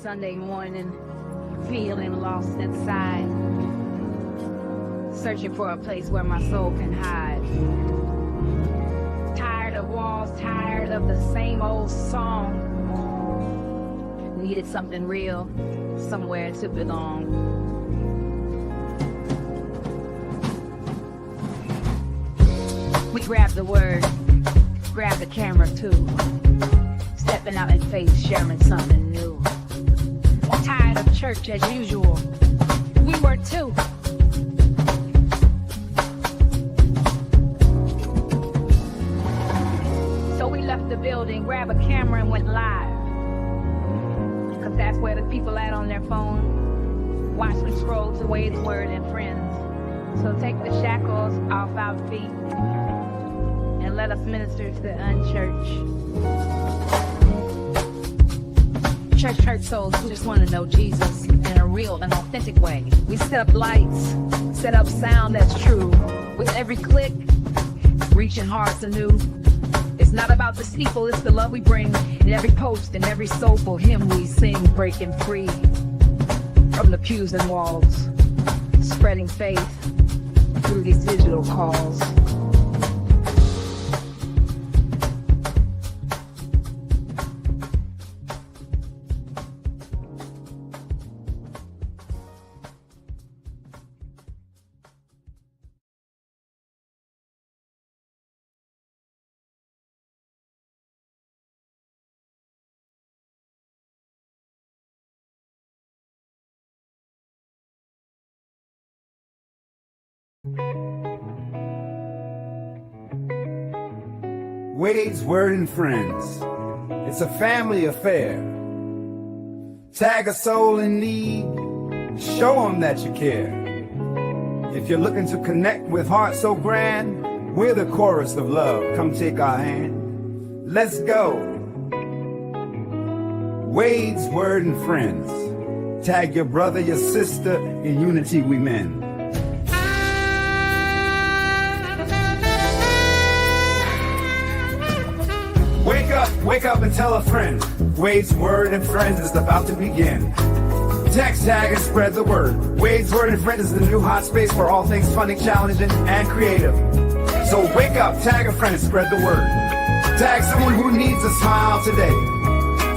Sunday morning, feeling lost inside, searching for a place where my soul can hide. Tired of walls, tired of the same old song. Needed something real, somewhere to belong. We grabbed the word, grabbed the camera too. Stepping out in faith, sharing something new. Tired of church as usual. We were too. So we left the building, grabbed a camera and went live. Cause that's where the people at on their phone. Watch them scroll to Wade's Word and Friends. So take the shackles off our feet and let us minister to the unchurched. Church hurt souls who just want to know Jesus in a real and authentic way. We set up lights, set up sound that's true. With every click, reaching hearts anew. It's not about the steeple, it's the love we bring. In every post, in every soulful hymn we sing, breaking free from the pews and walls, spreading faith through these digital calls. Wade's Word and Friends. It's a family affair. Tag a soul in need. Show them that you care. If you're looking to connect with hearts so grand, we're the chorus of love. Come take our hand. Let's go. Wade's Word and Friends. Tag your brother, your sister. In unity we mend. Wake up and tell a friend. Wade's Word and Friends is about to begin. Text, tag, and spread the word. Wade's Word and Friends is the new hot space for all things funny, challenging, and creative. So wake up, tag a friend, and spread the word. Tag someone who needs a smile today.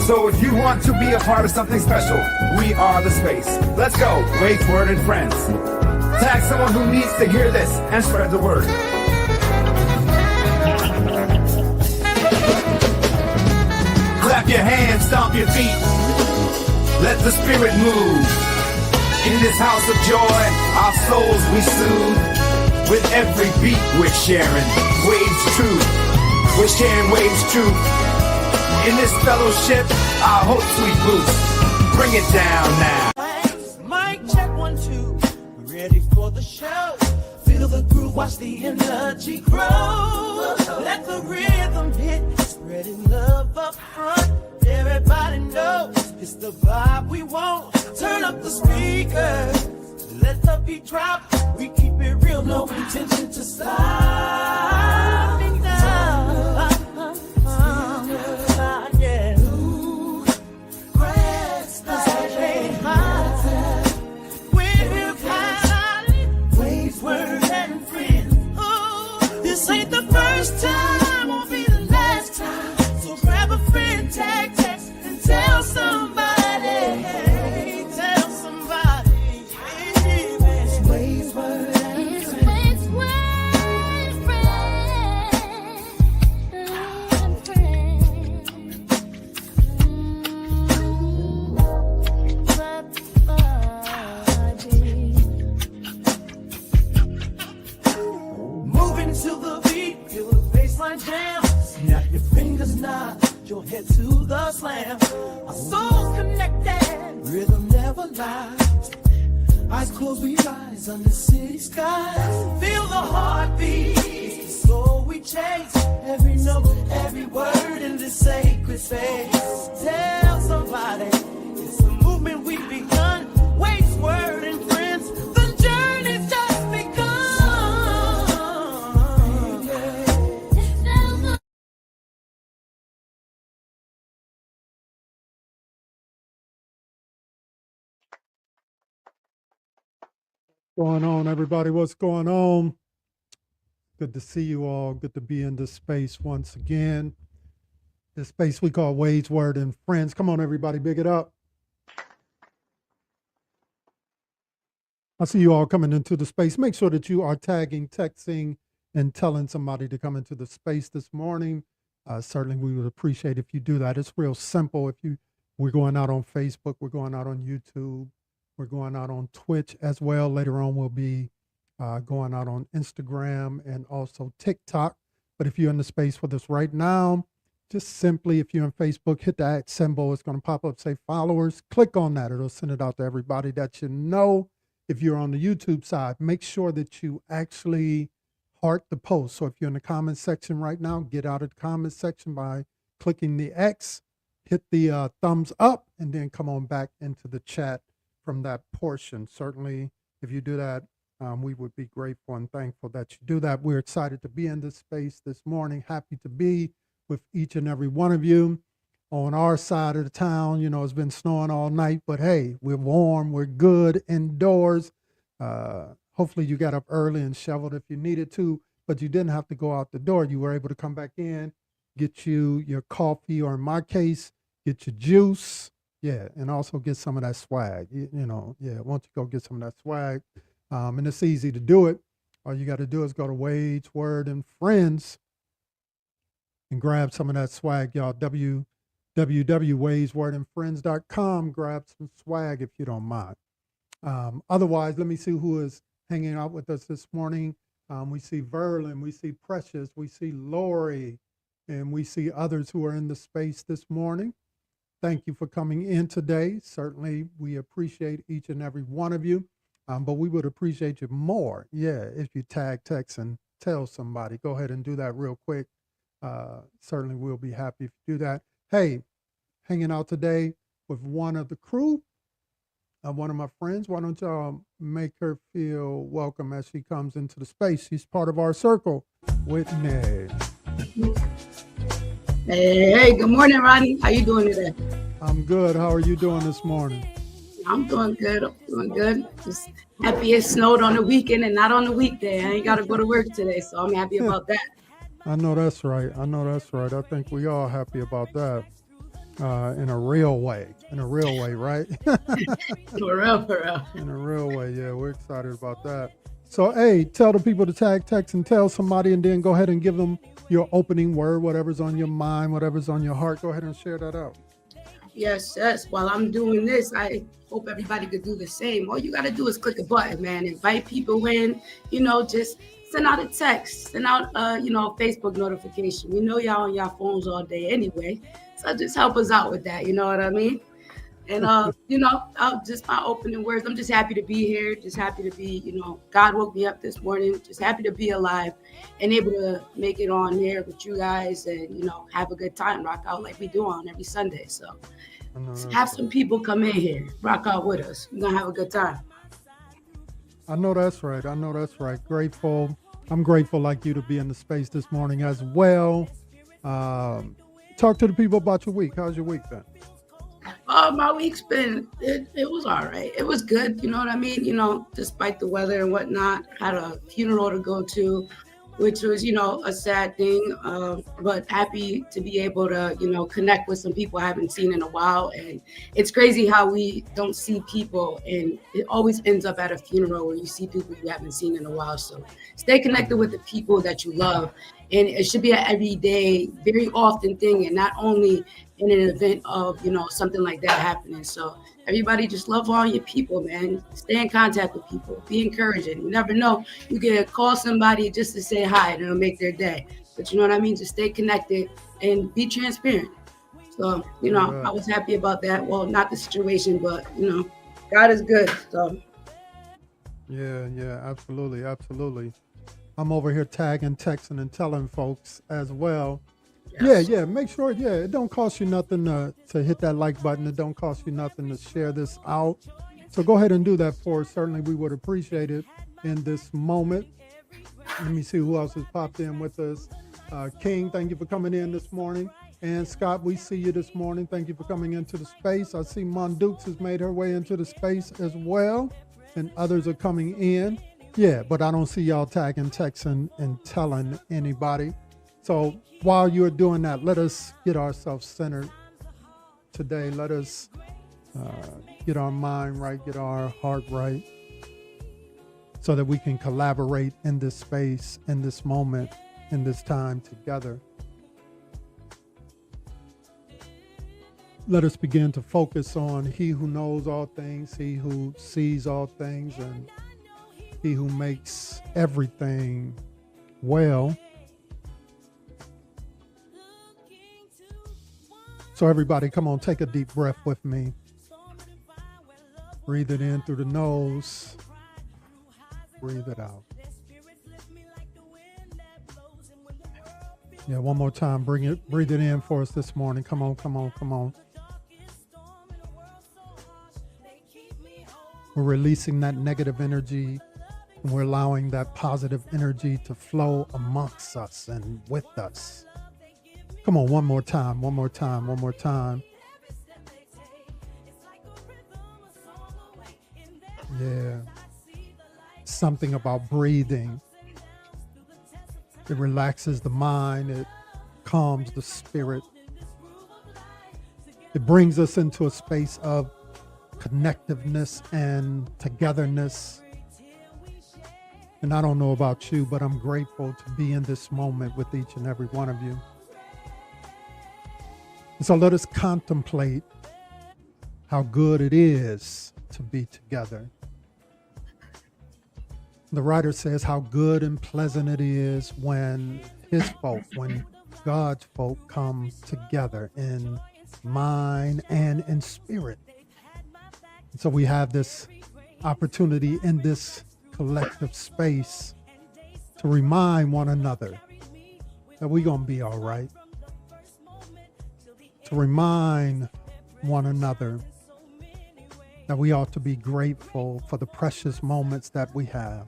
So if you want to be a part of something special, we are the space. Let's go, Wade's Word and Friends. Tag someone who needs to hear this and spread the word. Clap your hands, stomp your feet. Let the spirit move. In this house of joy, our souls we soothe. With every beat we're sharing Wade's truth. We're sharing Wade's truth. In this fellowship, our hopes we boost. Bring it down now. Mic check 1, 2. We're ready for the show. Feel the groove, watch the energy grow. Let the rhythm hit, spreading love up front. Everybody knows it's the vibe we want. Turn up the speakers, let the beat drop. We keep it real, no intention to stop. Yeah. Grass, Wade's Word and Friends. Ooh, this ain't the first time, won't be the last time. So grab a friend, tag, text, and tell somebody. Tell somebody. It's Wade's Word and Friends. Wade's Word and Moving to the beat, feel the bassline jam. Snap your fingers, nod your head to the slam. Our souls connected, rhythm never lies. Eyes closed, we rise under city skies. Feel the heartbeat, it's the soul we chase. Every note, every word in this sacred space. Tell somebody, it's a movement we've begun. Wade's Word and Friends. Going on, everybody? What's going on? Good to see you all. Good to be in this space once again. This space we call Wade's Word and Friends. Come on, everybody, big it up. I see you all coming into the space. Make sure that you are tagging, texting, and telling somebody to come into the space this morning. Certainly, we would appreciate if you do that. It's real simple. We're going out on Facebook, we're going out on YouTube, we're going out on Twitch as well. Later on, we'll be going out on Instagram and also TikTok. But if you're in the space with us right now, just simply, if you're on Facebook, hit that symbol. It's going to pop up, say followers. Click on that. It'll send it out to everybody that you know. If you're on the YouTube side, make sure that you actually heart the post. So if you're in the comment section right now, get out of the comment section by clicking the X, hit the thumbs up, and then come on back into the chat from that portion. Certainly, if you do that, we would be grateful and thankful that you do that. We're excited to be in this space this morning. Happy to be with each and every one of you. On our side of the town, you know, it's been snowing all night, but hey, we're warm, we're good indoors. Hopefully you got up early and shoveled if you needed to, but you didn't have to go out the door. You were able to come back in, get you your coffee, or in my case, get your juice. Yeah, and also get some of that swag. You know, yeah, why don't you go get some of that swag? And it's easy to do it. All you got to do is go to Wade's Word and Friends and grab some of that swag, y'all. www.wadeswordandfriends.com. Grab some swag if you don't mind. Otherwise, let me see who is hanging out with us this morning. We see Verlin, we see Precious, we see Lori, and we see others who are in the space this morning. Thank you for coming in today. Certainly, we appreciate each and every one of you, but we would appreciate you more, if you tag, text, and tell somebody. Go ahead and do that real quick. Certainly, we'll be happy if you do that. Hey, hanging out today with one of the crew, one of my friends. Why don't y'all make her feel welcome as she comes into the space? She's part of our circle, Whitney. Hey, good morning, Rodney. How you doing today? I'm good. How are you doing this morning? I'm doing good. Just happy it snowed on the weekend and not on the weekday. I ain't got to go to work today, so I'm happy about that. I know that's right. I I think we all happy about that. In a real way, right? For real. In a real way, yeah, we're excited about that. So, hey, tell the people to tag, text, and tell somebody, and then go ahead and give them your opening word, whatever's on your mind, whatever's on your heart. Go ahead and share that out. Yes. While I'm doing this, I hope everybody could do the same. All you got to do is click a button, man. Invite people in, just send out a text, send out, a Facebook notification. We know y'all on y'all phones all day anyway. So just help us out with that. You know what I mean? And, just my opening words. I'm just happy to be here. Just happy to be, God woke me up this morning. Just happy to be alive and able to make it on here with you guys and, have a good time, rock out like we do on every Sunday. So have some people come in here, rock out with us. We're going to have a good time. I know that's right. Grateful. I'm grateful like you to be in the space this morning as well. Talk to the people about your week. How's your week been? My week's been, it was all right. It was good. You know what I mean? Despite the weather and whatnot, had a funeral to go to, which was, a sad thing. But happy to be able to, connect with some people I haven't seen in a while. And it's crazy how we don't see people, and it always ends up at a funeral where you see people you haven't seen in a while. So stay connected with the people that you love. And it should be an everyday, very often thing, and not only in an event of, something like that happening. So everybody just love all your people, man. Stay in contact with people. Be encouraging. You never know. You can call somebody just to say hi, and it'll make their day. But you know what I mean? Just stay connected and be transparent. So, I was happy about that. Well, not the situation, but, God is good. So. Yeah, absolutely. I'm over here tagging, texting, and telling folks as well. Yes. Yeah. Make sure, it don't cost you nothing to hit that like button. It don't cost you nothing to share this out. So go ahead and do that for us. Certainly, we would appreciate it in this moment. Let me see who else has popped in with us. King, thank you for coming in this morning. And Scott, we see you this morning. Thank you for coming into the space. I see Mon Dukes has made her way into the space as well. and others are coming in. Yeah, but I don't see y'all tagging, texting, and telling anybody. So while you're doing that, let us get ourselves centered today. Let us get our mind right, get our heart right, so that we can collaborate in this space, in this moment, in this time together. Let us begin to focus on He who knows all things, He who sees all things, and He who makes everything well. So everybody, come on, take a deep breath with me. Breathe it in through the nose. Breathe it out. Yeah, one more time. Breathe it in for us this morning. Come on, come on, come on. We're releasing that negative energy, and we're allowing that positive energy to flow amongst us and with us. Come on, one more time, one more time, one more time. Yeah. Something about breathing. It relaxes the mind. It calms the spirit. It brings us into a space of connectiveness and togetherness. And I don't know about you, but I'm grateful to be in this moment with each and every one of you. And so let us contemplate how good it is to be together. The writer says how good and pleasant it is when his folk, when God's folk come together in mind and in spirit. And so we have this opportunity in this collective space to remind one another that we're going to be all right. To remind one another that we ought to be grateful for the precious moments that we have,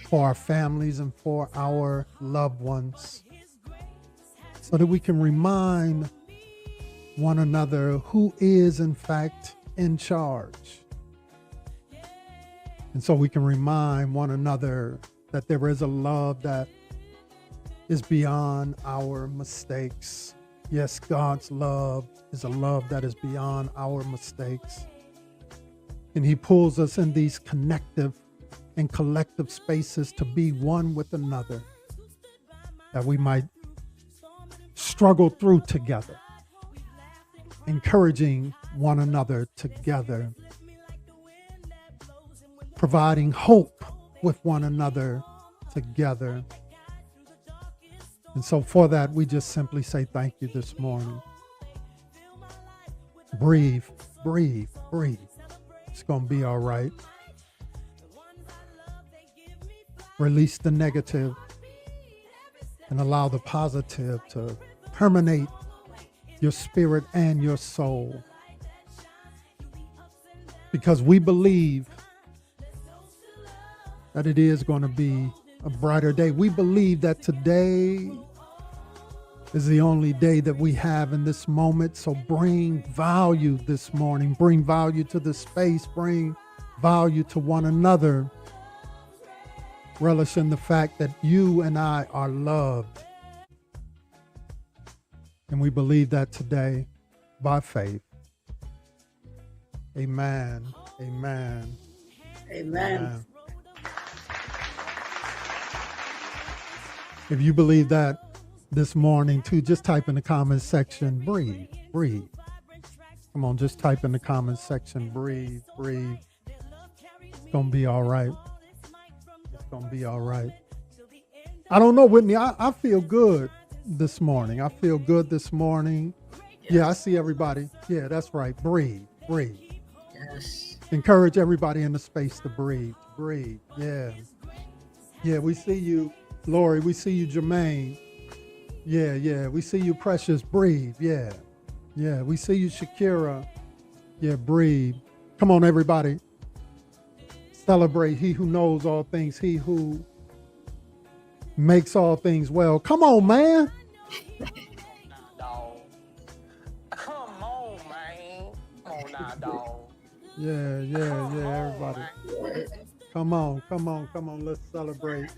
for our families and for our loved ones, so that we can remind one another who is in fact in charge. And so we can remind one another that there is a love that is beyond our mistakes. Yes, God's love is a love that is beyond our mistakes. And He pulls us in these connective and collective spaces to be one with another, that we might struggle through together, encouraging one another together, providing hope with one another together. And so for that, we just simply say thank you this morning. Breathe, breathe, breathe. It's going to be all right. Release the negative and allow the positive to permeate your spirit and your soul. Because we believe that it is going to be a brighter day. We believe that today is the only day that we have in this moment. So bring value this morning. Bring value to the space. Bring value to one another. Relish in the fact that you and I are loved. And we believe that today by faith. Amen. Amen. Amen. If you believe that this morning too, just type in the comments section, breathe, breathe. Come on, just type in the comments section, breathe, breathe. It's going to be all right. It's going to be all right. I don't know, Whitney, I feel good this morning. I feel good this morning. Yes. Yeah, I see everybody. Yeah, that's right. Breathe, breathe. Yes. Encourage everybody in the space to breathe, breathe. Yeah. Yeah, we see you. Lori, we see you, Jermaine. Yeah. We see you, Precious. Breathe. Yeah. We see you, Shakira. Yeah, breathe. Come on, everybody. Celebrate He who knows all things, He who makes all things well. Come on, man. Dog. Come on, man. Come on now, dog. Yeah, everybody. Come on, come on, come on. Let's celebrate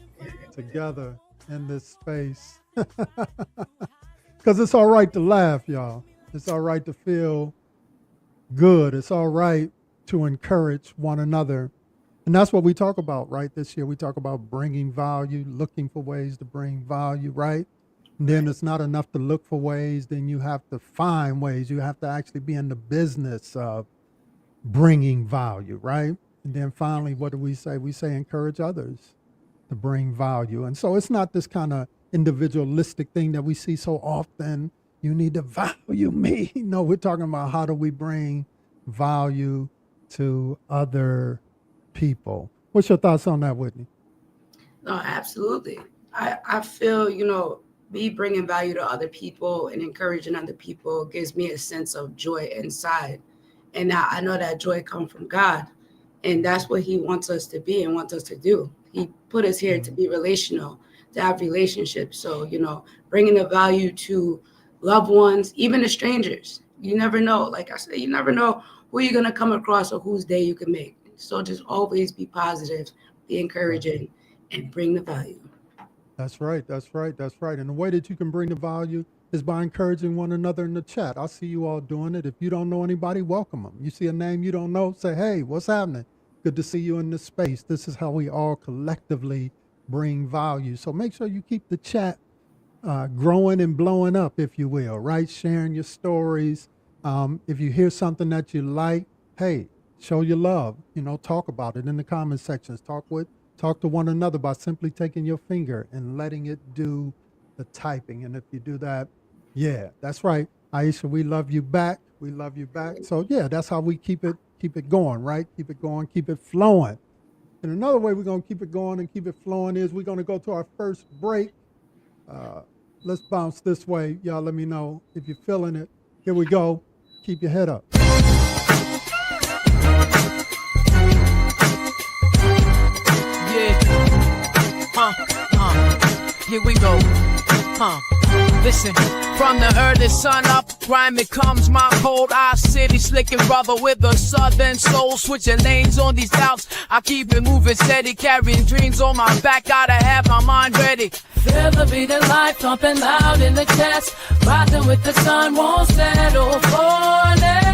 together in this space. Because it's all right to laugh, y'all. It's all right to feel good. It's all right to encourage one another. And that's what we talk about, right? This year, we talk about bringing value, looking for ways to bring value, right? And then it's not enough to look for ways, then you have to find ways. You have to actually be in the business of bringing value, right? And then finally, what do we say? We say encourage others to bring value. And so it's not this kind of individualistic thing that we see so often. You need to value me. No, we're talking about how do we bring value to other people. What's your thoughts on that, Whitney? No, absolutely. I feel, me bringing value to other people and encouraging other people gives me a sense of joy inside. And I know that joy comes from God. And that's what he wants us to be and wants us to do. He put us here to be relational, to have relationships. So, bringing the value to loved ones, even to strangers. You never know. Like I said, you never know who you're going to come across or whose day you can make. So just always be positive, be encouraging, and bring the value. That's right. That's right. That's right. And the way that you can bring the value is by encouraging one another in the chat. I see you all doing it. If you don't know anybody, welcome them. You see a name you don't know, say, hey, what's happening? Good to see you in this space. This is how we all collectively bring value. So make sure you keep the chat growing and blowing up, if you will, right? Sharing your stories. If you hear something that you like, hey, show your love. Talk about it in the comment sections. Talk to one another by simply taking your finger and letting it do the typing. And if you do that, yeah, that's right. Aisha, we love you back. We love you back. So yeah, that's how we keep it going, right? Keep it going, keep it flowing. And another way we're going to keep it going and keep it flowing is we're going to go to our first break. Let's bounce this way. Y'all let me know if you're feeling it. Here we go. Keep your head up. Here we go. Listen, from the early sun up, grime becomes my cold eye city, slicking brother with a southern soul, switching lanes on these outs. I keep it moving steady, carrying dreams on my back, gotta have my mind ready. Feel the beat of life thumping loud in the chest, rising with the sun, won't settle for less.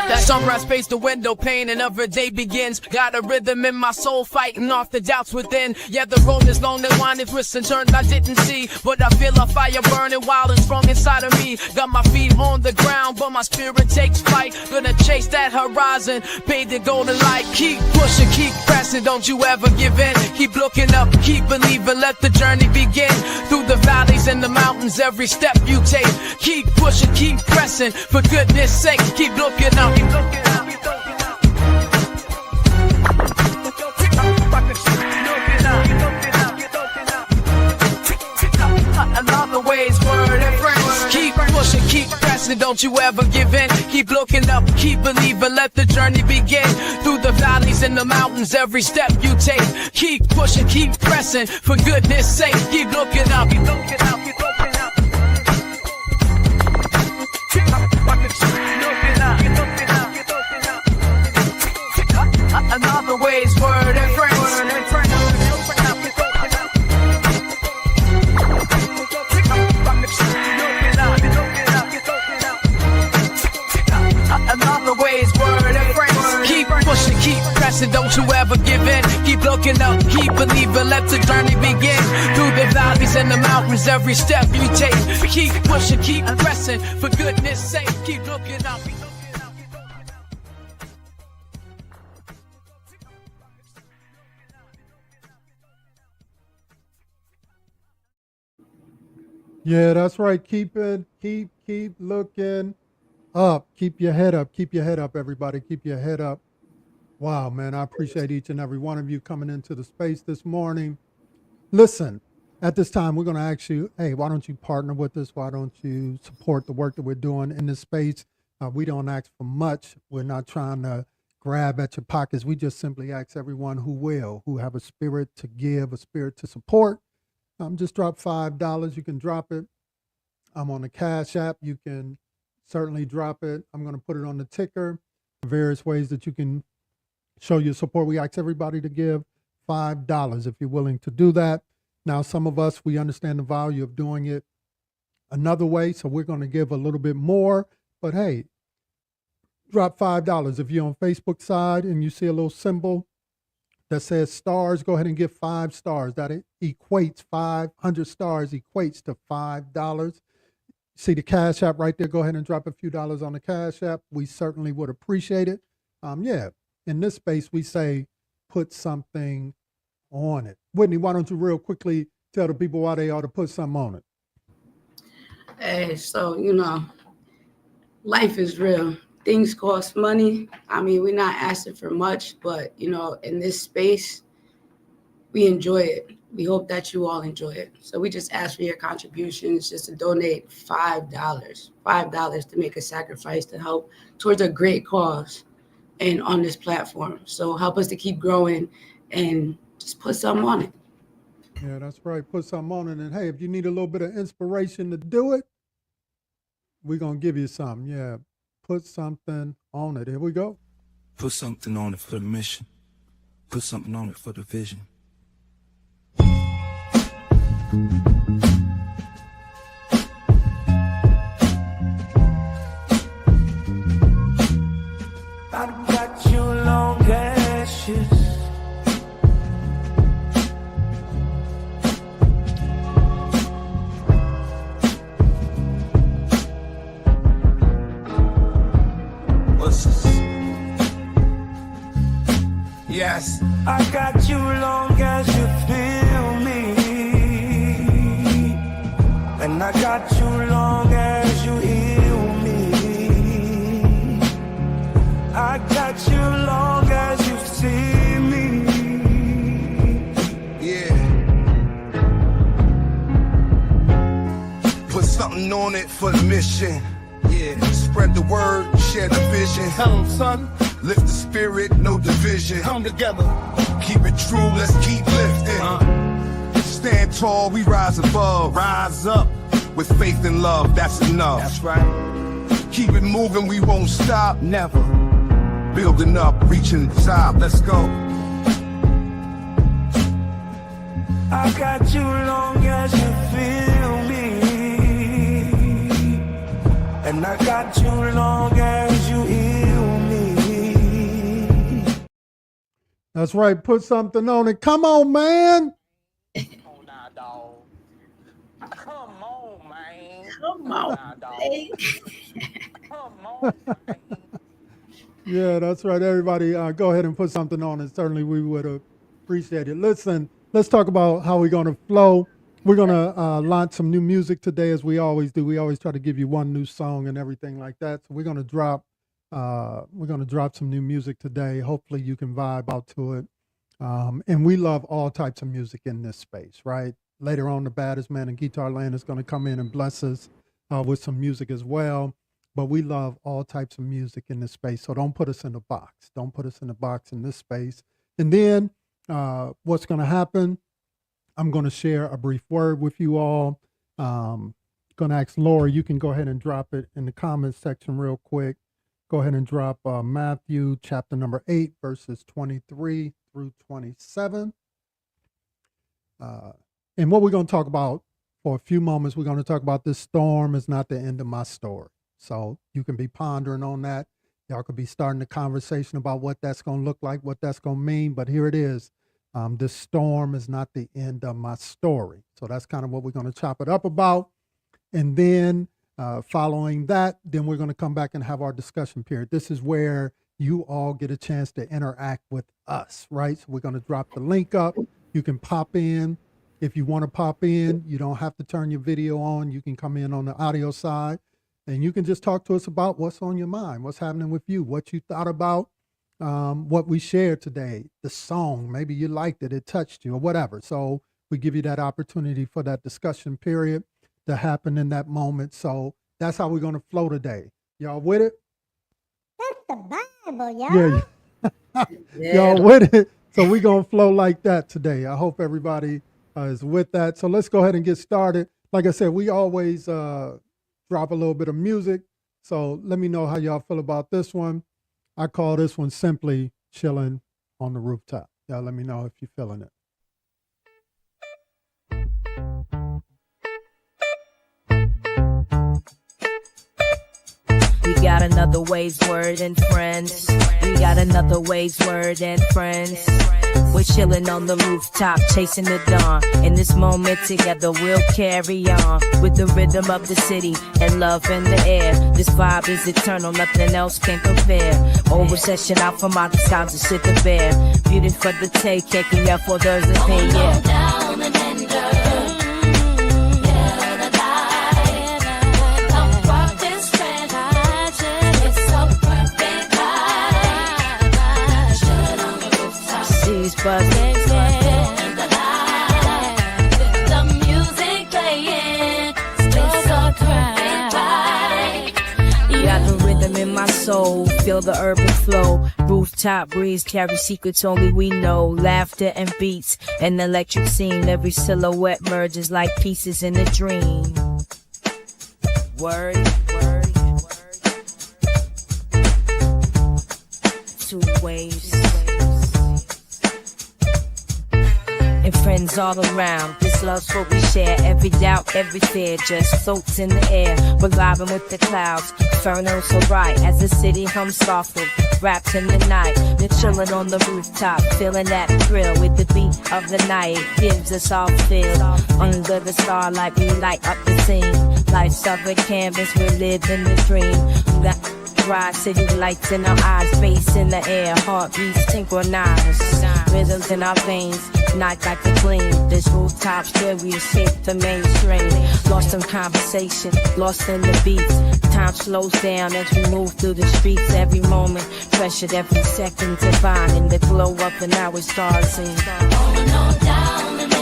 That sunrise fades the window pane, another day begins. Got a rhythm in my soul, fighting off the doubts within. Yeah, the road is long, the winding twists and turns I didn't see, but I feel a fire burning wild and strong inside of me. Got my feet on the ground, but my spirit takes flight. Gonna chase that horizon, paint the golden light. Keep pushing, keep pressing, don't you ever give in. Keep looking up, keep believing, let the journey begin. Through the valleys and the mountains, every step you take. Keep pushing, keep pressing, for goodness sake, keep looking up. Another way's word and friends. Keep pushing, keep pressing, don't you ever give in. Keep looking up, keep believing, let the journey begin. Through the valleys and the mountains, every step you take. Keep pushing, keep pressing, for goodness sake, keep looking up. Keep looking up, keep looking up. Another way's word and friends. Another way's word and friends. Keep pushing, keep pressing, don't you ever give in. Keep looking up, keep believing, let the journey begin. Through the valleys and the mountains, every step you take. Keep pushing, keep pressing, for goodness sake, keep looking up. Yeah, that's right. Keep looking up. Keep your head up. Keep your head up, everybody. Keep your head up. Wow, man, I appreciate each and every one of you coming into the space this morning. Listen, at this time, we're going to ask you, hey, why don't you partner with us? Why don't you support the work that we're doing in this space? We don't ask for much. We're not trying to grab at your pockets. We just simply ask everyone who have a spirit to give, a spirit to support. Just drop $5. You can drop it. I'm on the Cash App. You can certainly drop it. I'm going to put it on the ticker, various ways that you can show your support. We ask everybody to give $5 if you're willing to do that. Now, some of us, we understand the value of doing it another way, so we're going to give a little bit more. But hey, drop $5. If you're on Facebook side and you see a little symbol that says stars, go ahead and give 5 stars. That equates 500 stars equates to $5. See the Cash App right there. Go ahead and drop a few dollars on the Cash App. We certainly would appreciate it. Yeah, in this space, we say put something on it. Whitney, why don't you real quickly tell the people why they ought to put something on it? Hey, so, life is real. Things cost money. I mean, we're not asking for much, but, in this space, we enjoy it. We hope that you all enjoy it. So we just ask for your contributions, just to donate $5 to make a sacrifice to help towards a great cause and on this platform. So help us to keep growing and just put something on it. Yeah, that's right. Put something on it. And hey, if you need a little bit of inspiration to do it, we're going to give you something. Yeah, put something on it. Here we go. Put something on it for the mission. Put something on it for the vision. I've got you long ashes. What's this? Yes. I got you long as you feel me, and I got you long as you heal me. I got you long as you see me. Yeah. Put something on it for the mission. Yeah. Spread the word, share the vision. Tell 'em, son. Lift the spirit, no division. Come together. Keep it true, let's keep lifting. Stand tall, we rise above. Rise up. With faith and love, that's enough. That's right. Keep it moving, we won't stop. Never. Building up, reaching the top. Let's go. I got you long as you feel me, and I got you long as you heal me. That's right. Put something on it. Come on, man. Come on now, dog. Come on, man. Come on, hey. Come on, man. Yeah, that's right. Everybody, go ahead and put something on it. Certainly, we would appreciate it. Listen, let's talk about how we're going to flow. We're going to launch some new music today, as we always do. We always try to give you one new song and everything like that. So we're going to drop some new music today. Hopefully, you can vibe out to it. And we love all types of music in this space, right? Later on, the baddest man in Guitar Land is going to come in and bless us with some music as well. But we love all types of music in this space. So don't put us in a box. Don't put us in a box in this space. And then what's going to happen, I'm going to share a brief word with you all. Going to ask Laura, you can go ahead and drop it in the comments section real quick. Go ahead and drop Matthew chapter number 8, verses 23 through 27. And what we're going to talk about for a few moments, we're going to talk about this storm is not the end of my story. So you can be pondering on that. Y'all could be starting a conversation about what that's going to look like, what that's going to mean. But here it is. This storm is not the end of my story. So that's kind of what we're going to chop it up about. And then following that, then we're going to come back and have our discussion period. This is where you all get a chance to interact with us, right? So we're going to drop the link up. You can pop in. If you want to pop in, you don't have to turn your video on. You can come in on the audio side. And you can just talk to us about what's on your mind, what's happening with you, what you thought about what we shared today, the song, maybe you liked it, it touched you or whatever. So we give you that opportunity for that discussion period to happen in that moment. So that's how we're going to flow today. Y'all with it? That's the Bible, y'all. Yeah. Y'all with it? So we're going to flow like that today. I hope everybody is with that. So let's go ahead and get started. Like I said, we always drop a little bit of music So let me know how y'all feel about this one. I call this one simply chilling on the rooftop. Y'all let me know if you're feeling it. We got another Wade's Word and friends. We got another Wade's Word and friends. We're chilling on the rooftop, chasing the dawn. In this moment together, we'll carry on with the rhythm of the city and love in the air. This vibe is eternal, nothing else can compare. Old recession out from out the skies to sit the bear. Beauty for the take, kicking up for those that pay, yeah. Buzzing, the music playing, it's so bright. You got the rhythm in my soul, feel the urban flow. Rooftop breeze carry secrets only we know. Laughter and beats, an electric scene. Every silhouette merges like pieces in a dream. Word, word, word. Two waves. And friends all around, this love's what we share. Every doubt, every fear just floats in the air. We're vibing with the clouds, inferno so bright as the city hums softly, wrapped in the night. We're chilling on the rooftop, feeling that thrill with the beat of the night. It gives us all feel. Under the starlight, we light up the scene. Life's of a canvas, we're living the dream. We got bright city lights in our eyes, bass in the air, heartbeats synchronized. Rhythms in our veins, night like a gleam. This rooftop's where we escape the mainstream. Lost in conversation, lost in the beats. Time slows down as we move through the streets. Every moment, pressured every second, divine. In the glow up and now it starts in. Going on down the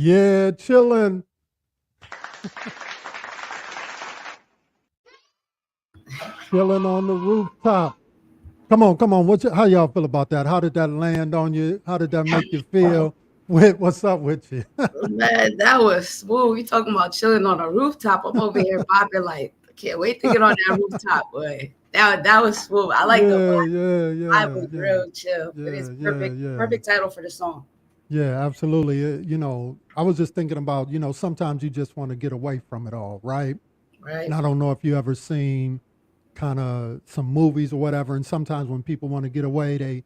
Yeah, chilling. Chilling on the rooftop. Come on. How y'all feel about that? How did that land on you? How did that make you feel? What's up with you? Man, that was smooth. We talking about chilling on a rooftop. I'm over here bopping like, I can't wait to get on that rooftop, boy. That was smooth. I like the vibe. I was real chill. But it's perfect title for the song. Yeah, absolutely. I was just thinking about, sometimes you just want to get away from it all, right? Right. And I don't know if you ever seen kind of some movies or whatever, and sometimes when people want to get away, they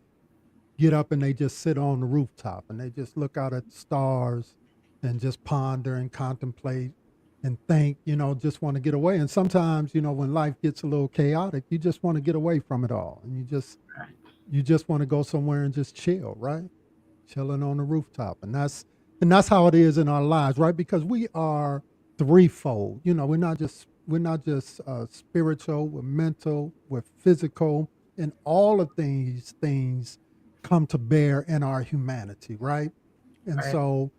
get up and they just sit on the rooftop and they just look out at the stars and just ponder and contemplate and think, just want to get away. And sometimes, when life gets a little chaotic, you just want to get away from it all. And you just want to go somewhere and just chill, right? Chilling on the rooftop. And that's how it is in our lives, right? Because we are threefold. We're not just spiritual, we're mental, we're physical, and all of these things come to bear in our humanity, right? And so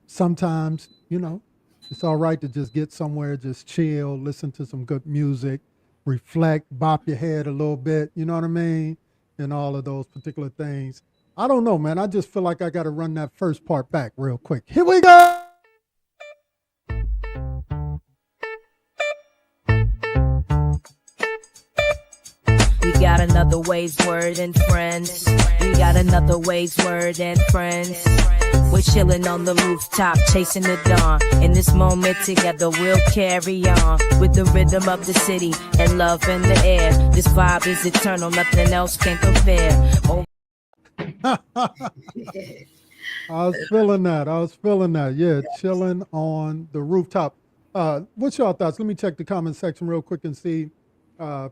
sometimes, it's all right to just get somewhere, just chill, listen to some good music, reflect, bop your head a little bit, you know what I mean? And all of those particular things. I don't know, man. I just feel like I got to run that first part back real quick. Here we go. got another Wade's Word and friends. We got another Wade's Word and friends. We're chilling on the rooftop, chasing the dawn. In this moment together, we'll carry on with the rhythm of the city and love in the air. This vibe is eternal, nothing else can compare. Oh. I was feeling that. Yeah, chilling on the rooftop. What's y'all thoughts? Let me check the comment section real quick and see.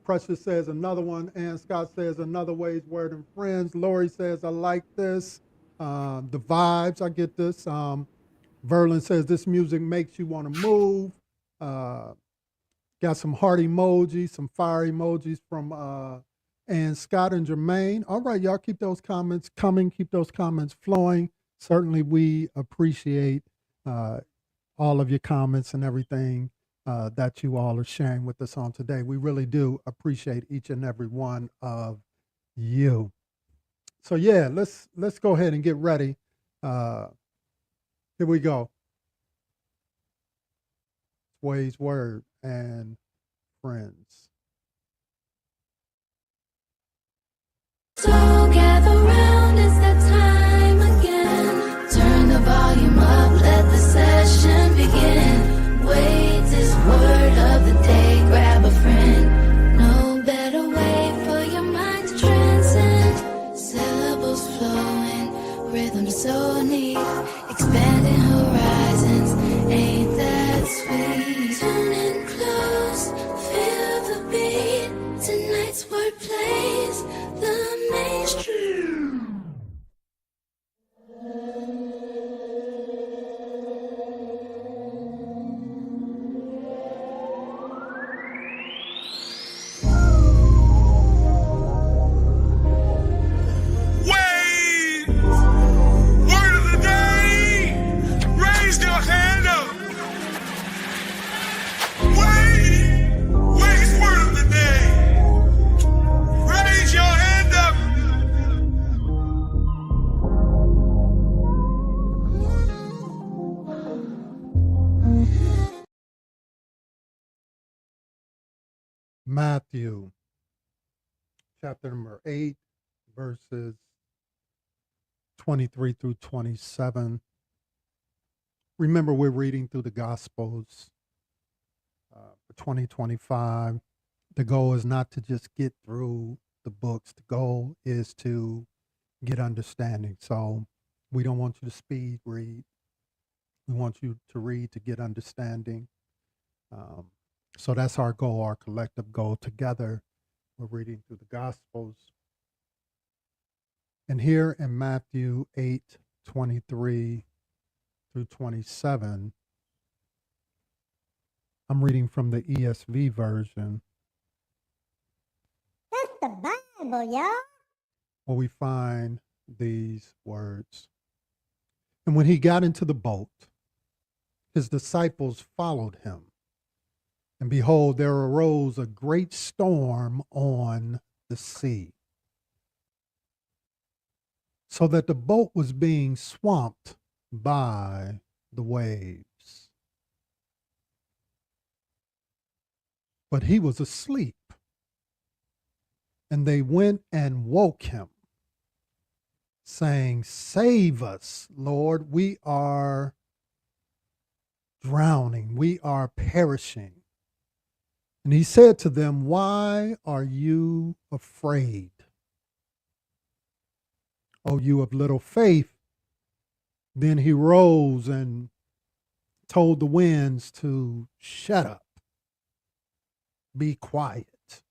Precious says another one. Ann Scott says another Wade's Word and friends. Lori says I like this. The vibes, I get this. Verlin says this music makes you want to move. Got some heart emojis, some fire emojis from Ann Scott and Jermaine. All right, y'all keep those comments coming, keep those comments flowing. Certainly we appreciate all of your comments and everything that you all are sharing with us on today. We really do appreciate each and every one of you. So yeah, let's go ahead and get ready. Here we go. Wade's Word and friends. So gather round, it's that time again. Turn the volume up, let the session begin. Wade's Word of the day, grab a friend. No better way for your mind to transcend. Syllables flowing, rhythm so neat. Expanding horizons, ain't that sweet? Tune in close, feel the beat. Tonight's word plays the mainstream. Matthew chapter number 8, verses 23 through 27. Remember, we're reading through the Gospels for 2025. The goal is not to just get through the books. The goal is to get understanding. So we don't want you to speed read. We want you to read to get understanding. So that's our goal, our collective goal together. We're reading through the Gospels. And here in Matthew 8:23 through 27, I'm reading from the ESV version. That's the Bible, y'all. Where we find these words. And when he got into the boat, his disciples followed him. And behold, there arose a great storm on the sea, so that the boat was being swamped by the waves. But he was asleep. And they went and woke him, saying, "Save us, Lord, we are drowning, we are perishing." And he said to them, "Why are you afraid, O you of little faith?" Then he rose and told the winds to shut up, be quiet.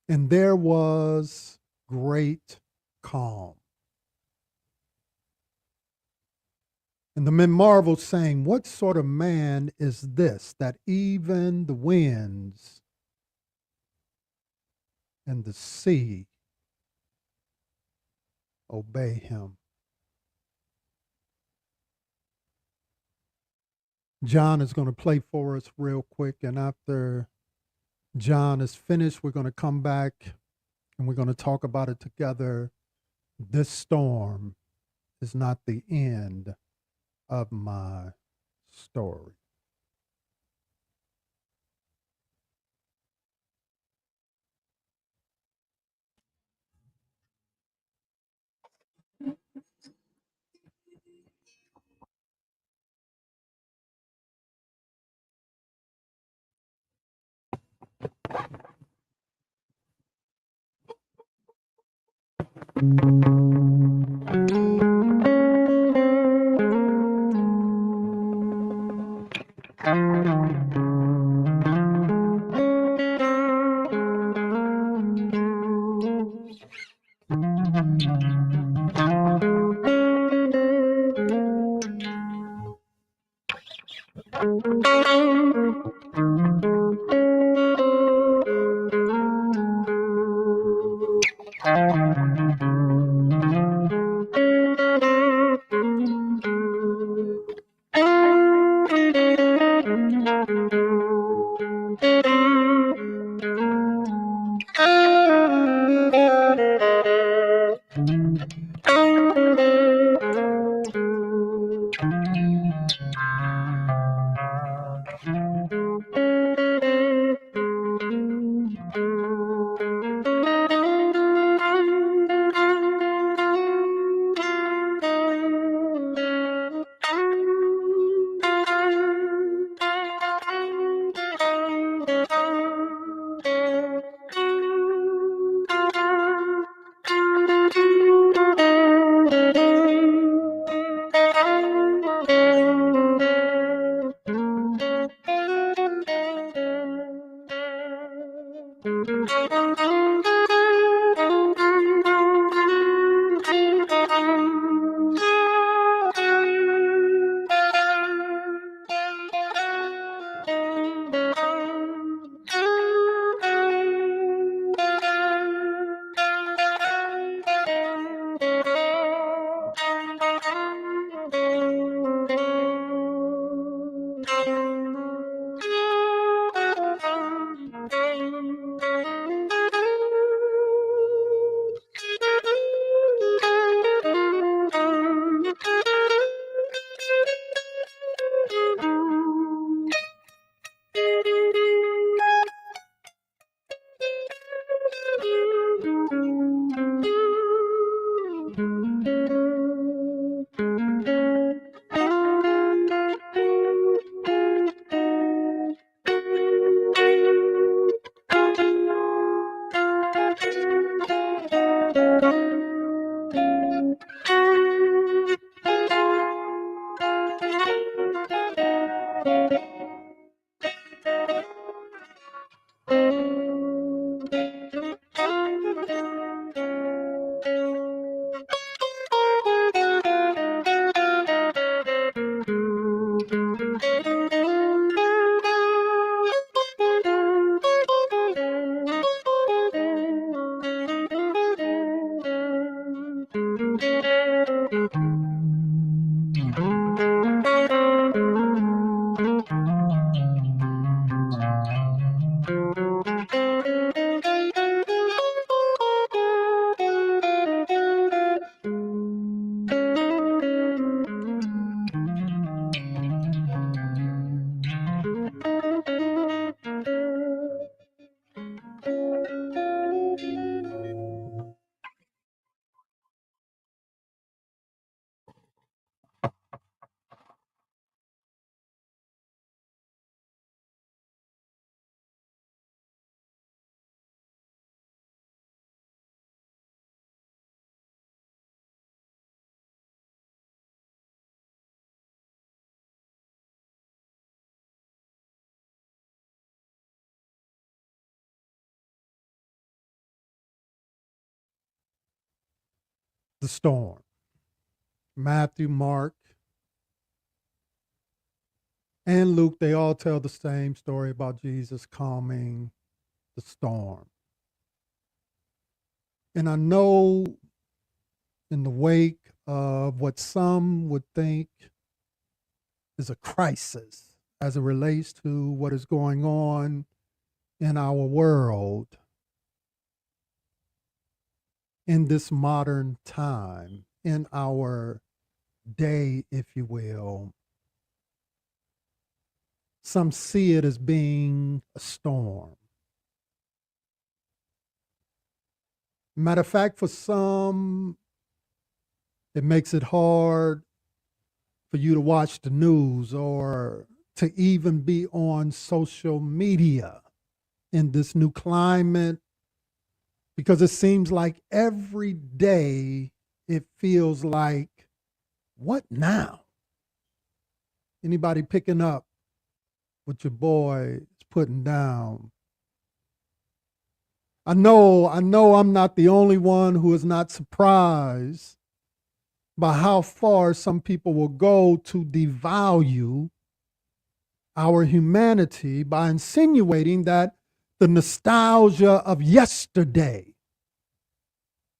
And there was great calm. And the men marveled, saying, "What sort of man is this, that even the winds and the sea obey him?" John is going to play for us real quick, and after John is finished, we're going to come back and we're going to talk about it together. This storm is not the end of my story. The storm. Matthew, Mark, and Luke, they all tell the same story about Jesus calming the storm. And I know in the wake of what some would think is a crisis as it relates to what is going on in our world in this modern time, in our day, if you will, some see it as being a storm. Matter of fact, for some, it makes it hard for you to watch the news or to even be on social media in this new climate because it seems like every day it feels like, what now? Anybody picking up what your boy is putting down? I know I'm not the only one who is not surprised by how far some people will go to devalue our humanity by insinuating that the nostalgia of yesterday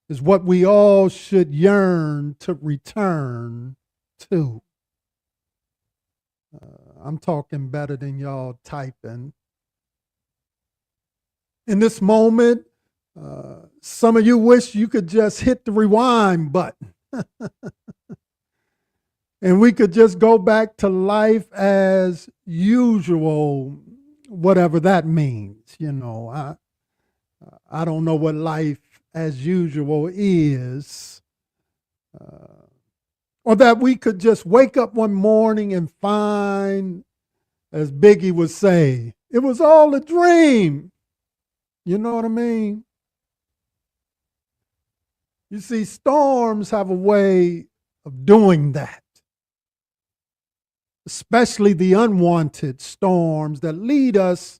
is what we all should yearn to return to. I'm talking better than y'all typing. In this moment, some of you wish you could just hit the rewind button and we could just go back to life as usual, whatever that means. You know, I don't know what life as usual is. Or that we could just wake up one morning and find, as Biggie would say, it was all a dream. You know what I mean? You see, storms have a way of doing that, especially the unwanted storms that lead us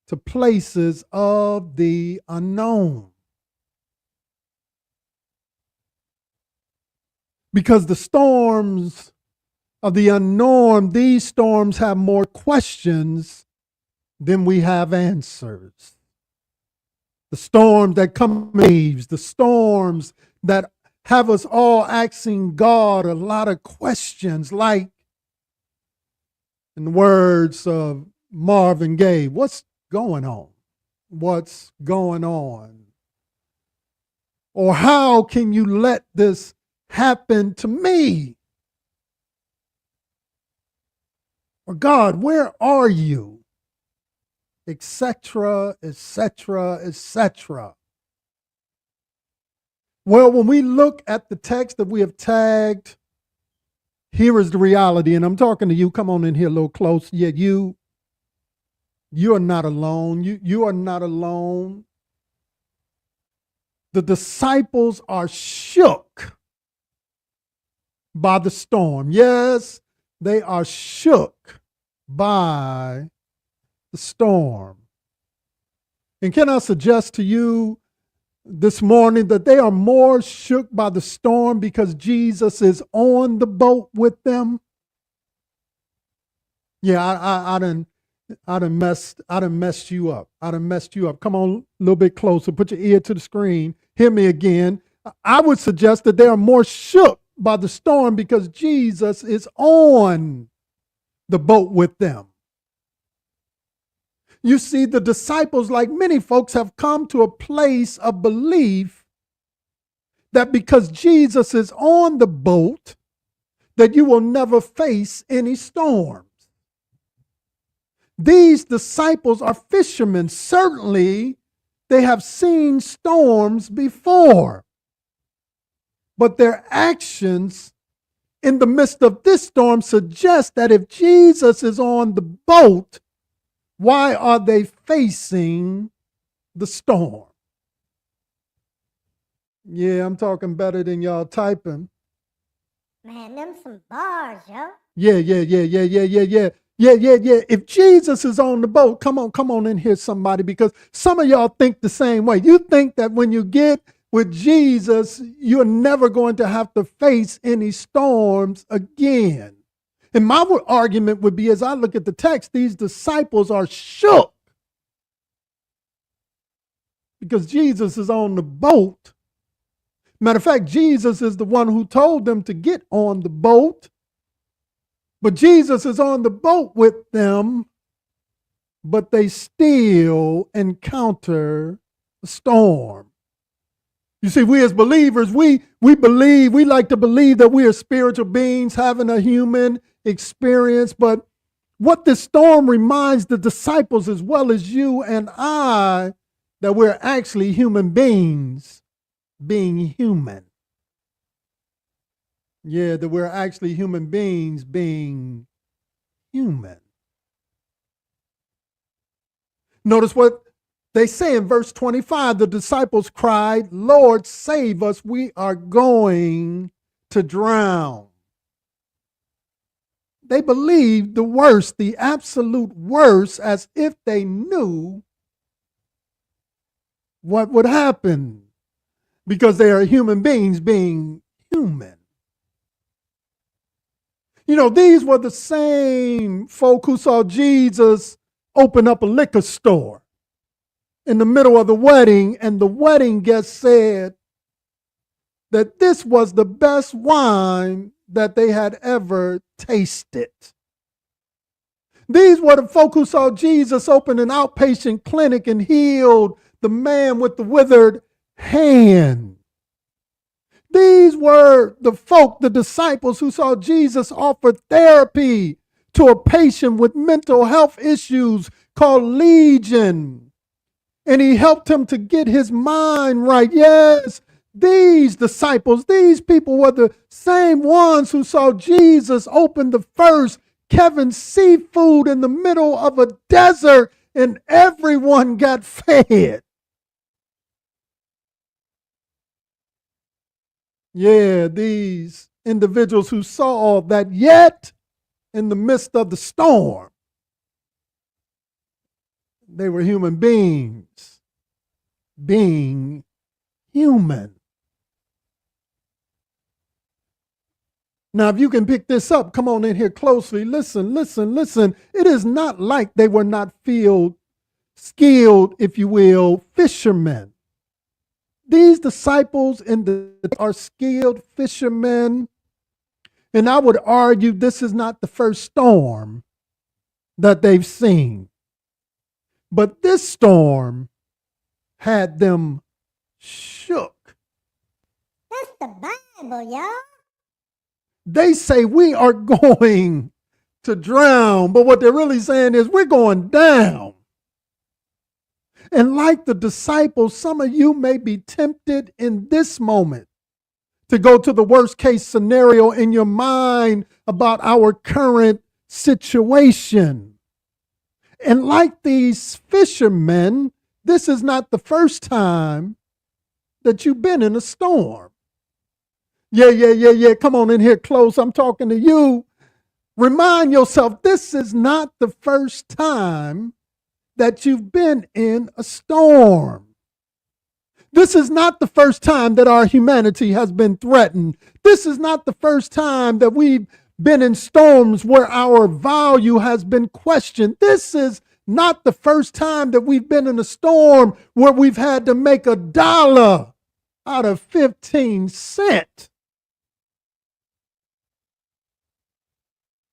to places of the unknown. Because the storms of the unknown, these storms have more questions than we have answers. The storms that come waves, the storms that have us all asking God a lot of questions, like, in the words of Marvin Gaye, what's going on? What's going on? Or how can you let this happen to me? Or God, where are you? Etc., etc., etc. Well, when we look at the text that we have tagged, here is the reality, and I'm talking to you. Come on in here a little close. Yeah, you are not alone. You are not alone. The disciples are shook by the storm. Yes, they are shook by the storm. And can I suggest to you this morning that they are more shook by the storm because Jesus is on the boat with them? Yeah, I done messed you up. I done messed you up. Come on a little bit closer. Put your ear to the screen. Hear me again. I would suggest that they are more shook by the storm because Jesus is on the boat with them. You see, the disciples, like many folks, have come to a place of belief that because Jesus is on the boat, that you will never face any storms. These disciples are fishermen. Certainly, they have seen storms before. But their actions in the midst of this storm suggest that if Jesus is on the boat, why are they facing the storm? Yeah, I'm talking better than y'all typing. Man, them some bars, yo. Yeah. If Jesus is on the boat, come on in here, somebody, because some of y'all think the same way. You think that when you get with Jesus, you're never going to have to face any storms again. And my argument would be, as I look at the text, these disciples are shook because Jesus is on the boat. Matter of fact, Jesus is the one who told them to get on the boat. But Jesus is on the boat with them, but they still encounter a storm. You see, we as believers, we like to believe that we are spiritual beings having a human experience, but what this storm reminds the disciples as well as you and I, that we're actually human beings being human. Yeah, that we're actually human beings being human. Notice what They say in verse 25, the disciples cried, Lord, save us, we are going to drown. They believed the worst, the absolute worst, as if they knew what would happen, because they are human beings being human. You know, these were the same folk who saw Jesus open up a liquor store in the middle of the wedding, and the wedding guest said that this was the best wine that they had ever tasted. These were the folk who saw Jesus open an outpatient clinic and healed the man with the withered hand. These were the folk, the disciples, who saw Jesus offer therapy to a patient with mental health issues called Legion. And he helped him to get his mind right. Yes, these disciples, these people were the same ones who saw Jesus open the first Kevin Seafood in the middle of a desert, and everyone got fed. Yeah, these individuals who saw all that, yet in the midst of the storm, they were human beings being human. Now, if you can pick this up, come on in here closely. Listen, listen, listen. It is not like they were not skilled, if you will, fishermen. These disciples are skilled fishermen. And I would argue this is not the first storm that they've seen. But this storm had them shook. That's the Bible, y'all. They say we are going to drown, but what they're really saying is we're going down. And like the disciples, some of you may be tempted in this moment to go to the worst case scenario in your mind about our current situation. And like these fishermen, this is not the first time that you've been in a storm. Yeah. Come on in here close. I'm talking to you. Remind yourself, this is not the first time that you've been in a storm. This is not the first time that our humanity has been threatened. This is not the first time that we've been in storms where our value has been questioned. This is not the first time that we've been in a storm where we've had to make $1 out of 15 cents.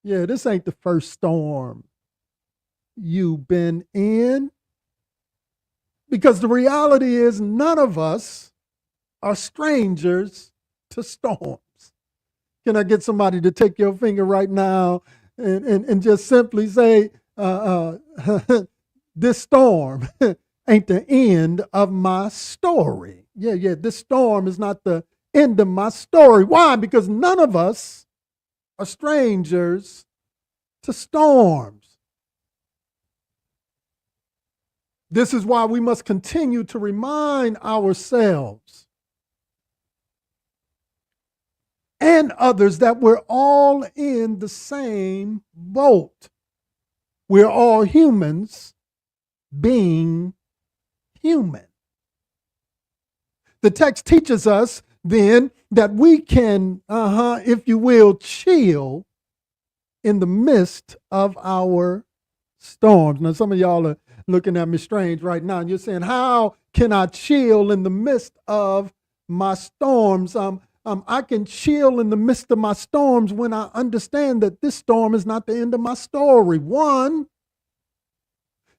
Yeah, this ain't the first storm you've been in. Because the reality is none of us are strangers to storms. Can I get somebody to take your finger right now and just simply say, this storm ain't the end of my story. Yeah, this storm is not the end of my story. Why? Because none of us are strangers to storms. This is why we must continue to remind ourselves and others that we're all in the same boat. We're all humans being human. The text teaches us then that we can, if you will, chill in the midst of our storms. Now, some of y'all are looking at me strange right now, and you're saying, how can I chill in the midst of my storms? I can chill in the midst of my storms when I understand that this storm is not the end of my story. One,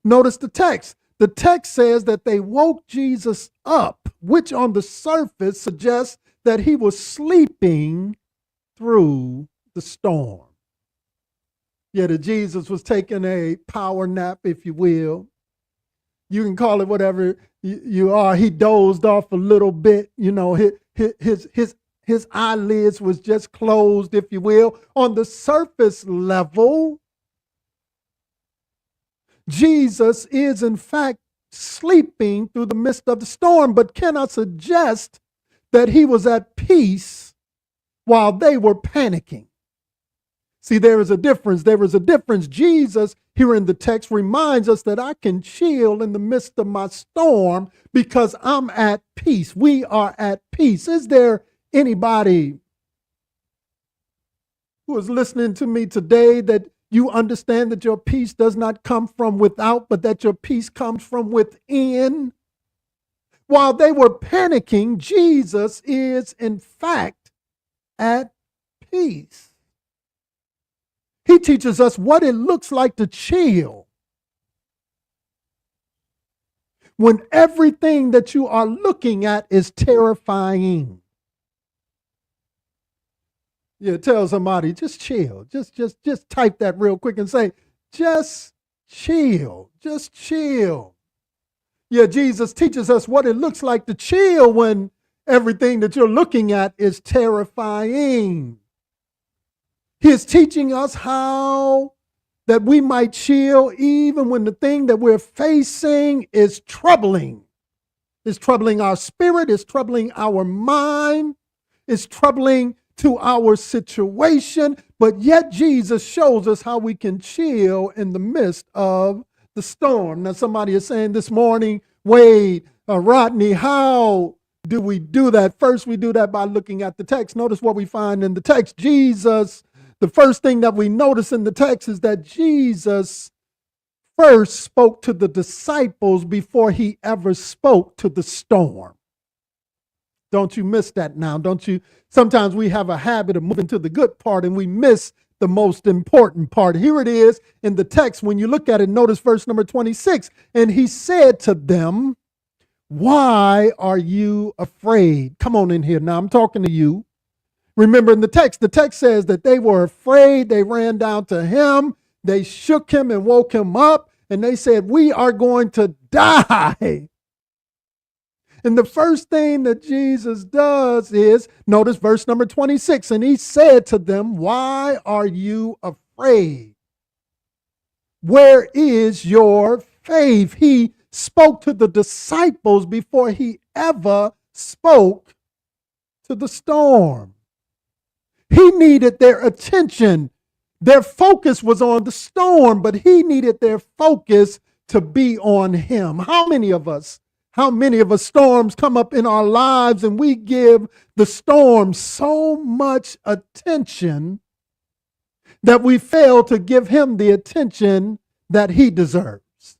notice the text. The text says that they woke Jesus up, which on the surface suggests that he was sleeping through the storm. Yeah, that Jesus was taking a power nap, if you will. You can call it whatever you are. He dozed off a little bit. You know, his eyelids was just closed, if you will. On the surface level, Jesus is in fact sleeping through the midst of the storm, but can I suggest that he was at peace while they were panicking? See, there is a difference. There is a difference. Jesus, here in the text, reminds us that I can chill in the midst of my storm because I'm at peace. We are at peace. Is there anybody who is listening to me today that you understand that your peace does not come from without, but that your peace comes from within? While they were panicking, Jesus is in fact at peace. He teaches us what it looks like to chill when everything that you are looking at is terrifying. Yeah, tell somebody, just chill. Just type that real quick and say, just chill. Just chill. Yeah, Jesus teaches us what it looks like to chill when everything that you're looking at is terrifying. He is teaching us how that we might chill even when the thing that we're facing is troubling. It's troubling our spirit, it's troubling our mind, it's troubling to our situation, but yet Jesus shows us how we can chill in the midst of the storm. Now, somebody is saying this morning, Wade, Rodney, how do we do that? First, we do that by looking at the text. Notice what we find in the text. The first thing that we notice in the text is that Jesus first spoke to the disciples before he ever spoke to the storm. Don't you miss that now, don't you? Sometimes we have a habit of moving to the good part and we miss the most important part. Here it is in the text. When you look at it, notice verse number 26. And he said to them, why are you afraid? Come on in here now. I'm talking to you. Remember in the text says that they were afraid. They ran down to him. They shook him and woke him up. And they said, we are going to die. And the first thing that Jesus does is, notice verse number 26. And he said to them, why are you afraid? Where is your faith? He spoke to the disciples before he ever spoke to the storm. He needed their attention. Their focus was on the storm, but he needed their focus to be on him. How many of us storms come up in our lives and we give the storm so much attention that we fail to give him the attention that he deserves?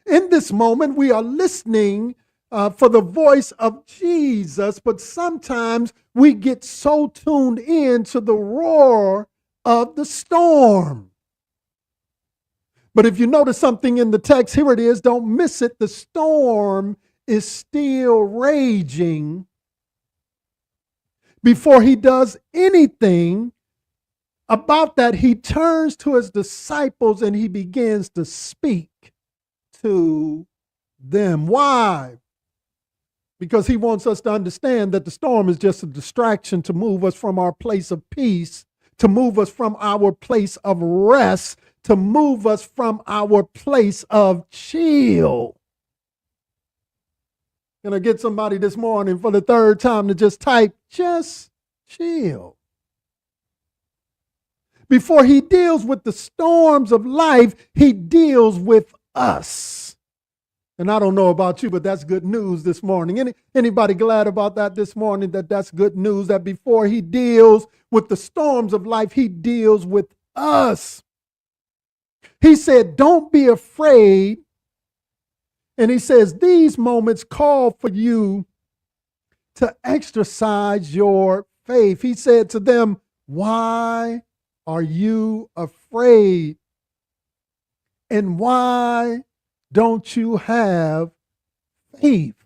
In this moment, we are listening for the voice of Jesus, but sometimes we get so tuned in to the roar of the storm. But if you notice something in the text, here it is, don't miss it. The storm is still raging before he does anything about that. He turns to his disciples and he begins to speak to them. Why? Because he wants us to understand that the storm is just a distraction to move us from our place of peace, to move us from our place of rest, to move us from our place of chill. Can I get somebody this morning for the third time to just type, just chill? Before he deals with the storms of life, he deals with us. And I don't know about you, but that's good news this morning. Anybody glad about that this morning, that that's good news, that before he deals with the storms of life, he deals with us. He said, don't be afraid. And he says, these moments call for you to exercise your faith. He said to them, why are you afraid? And why don't you have faith?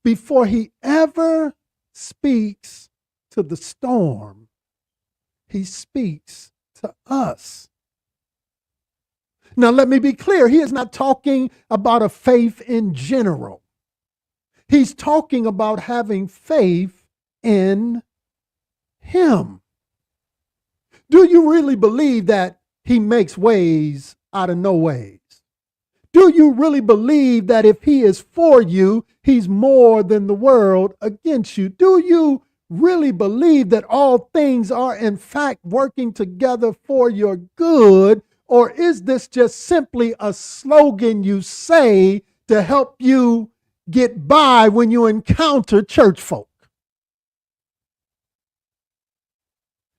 Before he ever speaks to the storm, he speaks to us. Now, let me be clear. He is not talking about a faith in general. He's talking about having faith in him. Do you really believe that he makes ways out of no ways? Do you really believe that if he is for you, he's more than the world against you? Do you really believe that all things are in fact working together for your good? Or is this just simply a slogan you say to help you get by when you encounter church folk?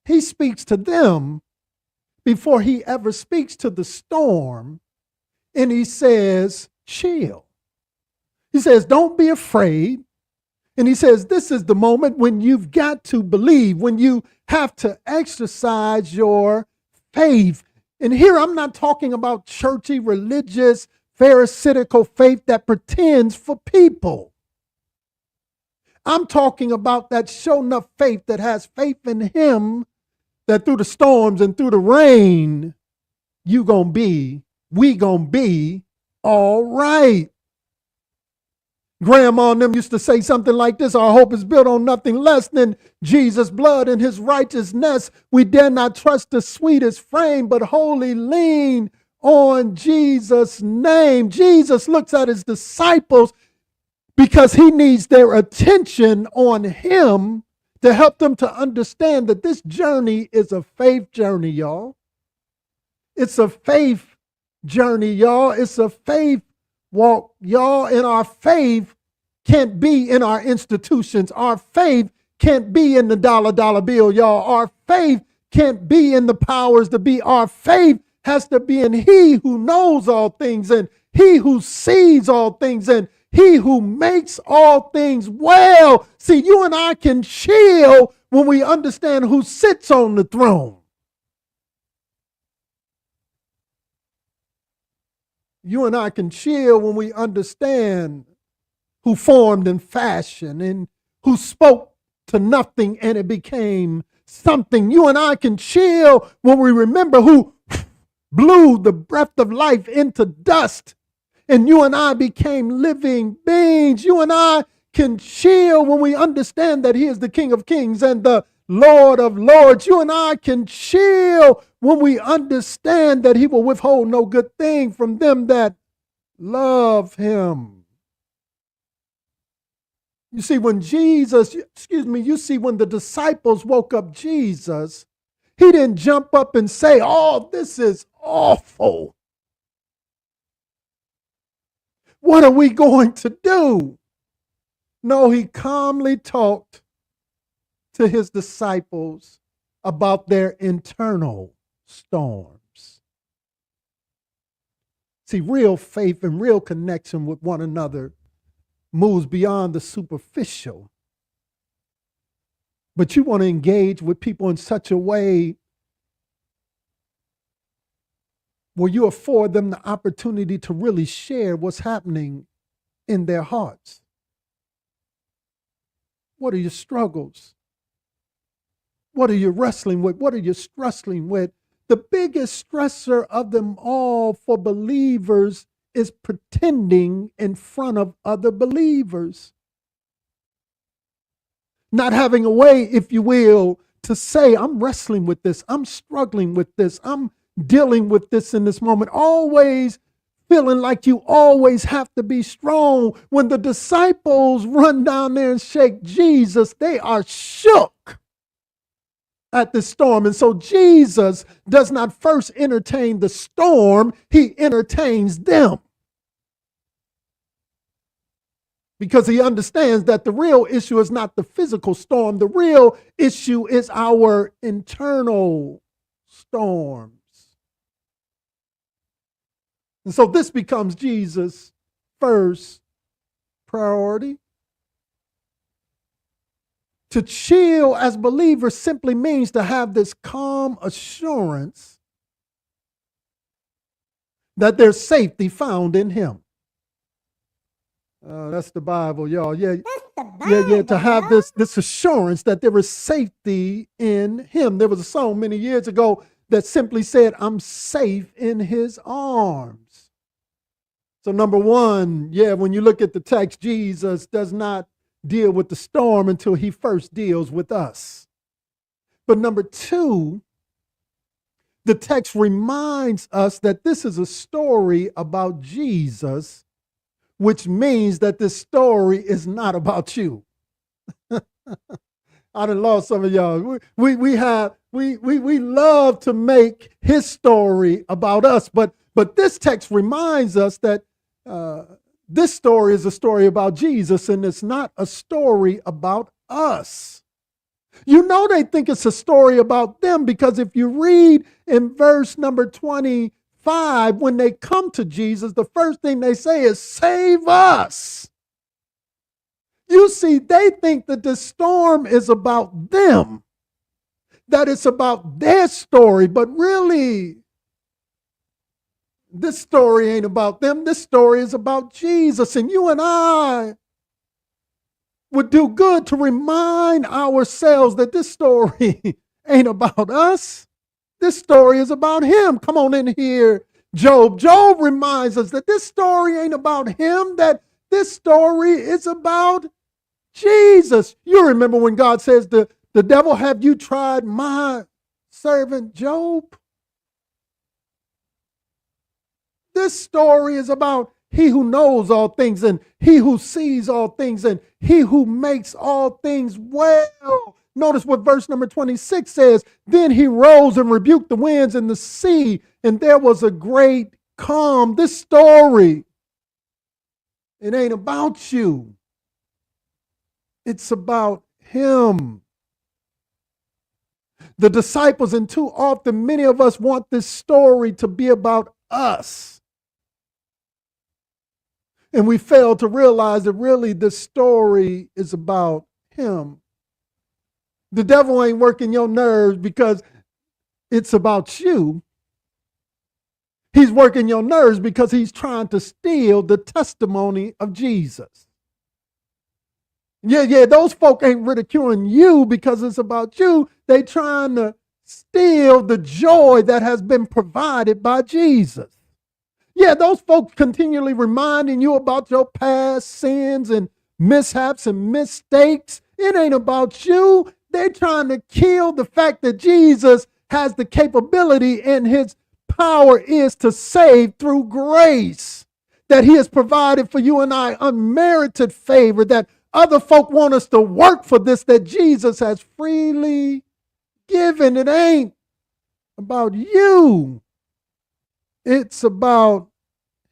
He speaks to them before he ever speaks to the storm, and he says, chill. He says, don't be afraid. And he says, this is the moment when you've got to believe, when you have to exercise your faith. And here I'm not talking about churchy, religious, pharisaical faith that pretends for people. I'm talking about that sure enough faith that has faith in him, that through the storms and through the rain, we gonna be all right. Grandma and them used to say something like this: our hope is built on nothing less than Jesus' blood and his righteousness. We dare not trust the sweetest frame, but wholly lean on Jesus' name. Jesus looks at his disciples because he needs their attention on him to help them to understand that this journey is a faith journey, y'all. It's a faith journey, y'all. It's a faith walk, y'all. And our faith can't be in our institutions. Our faith can't be in the dollar bill, y'all. Our faith can't be in the powers to be. Our faith has to be in he who knows all things, and he who sees all things, and he who makes all things well. See, you and I can chill when we understand who sits on the throne. You and I can chill when we understand who formed and fashioned and who spoke to nothing and it became something. You and I can chill when we remember who blew the breath of life into dust and you and I became living beings. You and I can chill when we understand that he is the King of Kings and the Lord of Lords. You and I can chill when we understand that he will withhold no good thing from them that love him. You see, when when the disciples woke up Jesus, he didn't jump up and say, oh, this is awful. What are we going to do? No, he calmly talked to his disciples about their internal storms. See, real faith and real connection with one another moves beyond the superficial. But you want to engage with people in such a way where you afford them the opportunity to really share what's happening in their hearts. What are your struggles? What are you wrestling with? What are you struggling with? The biggest stressor of them all for believers is pretending in front of other believers. Not having a way, if you will, to say, I'm wrestling with this, I'm struggling with this, I'm dealing with this in this moment. Always feeling like you always have to be strong. When the disciples run down there and shake Jesus, they are shook at the storm. And so Jesus does not first entertain the storm, he entertains them. Because he understands that the real issue is not the physical storm. The real issue is our internal storms. And so this becomes Jesus' first priority. To chill as believers simply means to have this calm assurance that there's safety found in him. That's the Bible, y'all. Yeah, That's the Bible, yeah. To have y'all. this assurance that there is safety in him. There was a song many years ago that simply said, I'm safe in his arms. So number one, when you look at the text, Jesus does not deal with the storm until he first deals with us. But number two, The text reminds us that this is a story about Jesus, which means that this story is not about you. I done lost some of y'all. We love to make his story about us, but this text reminds us that this story is a story about Jesus, and it's not a story about us. You know they think it's a story about them, because if you read in verse number 25, when they come to Jesus, the first thing they say is, "Save us." You see, they think that the storm is about them, that it's about their story, but really, this story ain't about them. This story is about Jesus. And you and I would do good to remind ourselves that this story ain't about us. This story is about him. Come on in here, Job. Job reminds us that this story ain't about him, that this story is about Jesus. You remember when God says, the devil, have you tried my servant Job? This story is about he who knows all things, and he who sees all things, and he who makes all things well. Notice what verse number 26 says. Then he rose and rebuked the winds and the sea, and there was a great calm. This story, it ain't about you. It's about him. The disciples, and too often many of us want this story to be about us. And we fail to realize that really this story is about him. The devil ain't working your nerves because it's about you. He's working your nerves because he's trying to steal the testimony of Jesus. Yeah, those folk ain't ridiculing you because it's about you. They trying to steal the joy that has been provided by Jesus. Yeah, those folks continually reminding you about your past sins and mishaps and mistakes. It ain't about you. They're trying to kill the fact that Jesus has the capability and his power is to save through grace, that he has provided for you and I unmerited favor, that other folk want us to work for this, that Jesus has freely given. It ain't about you. It's about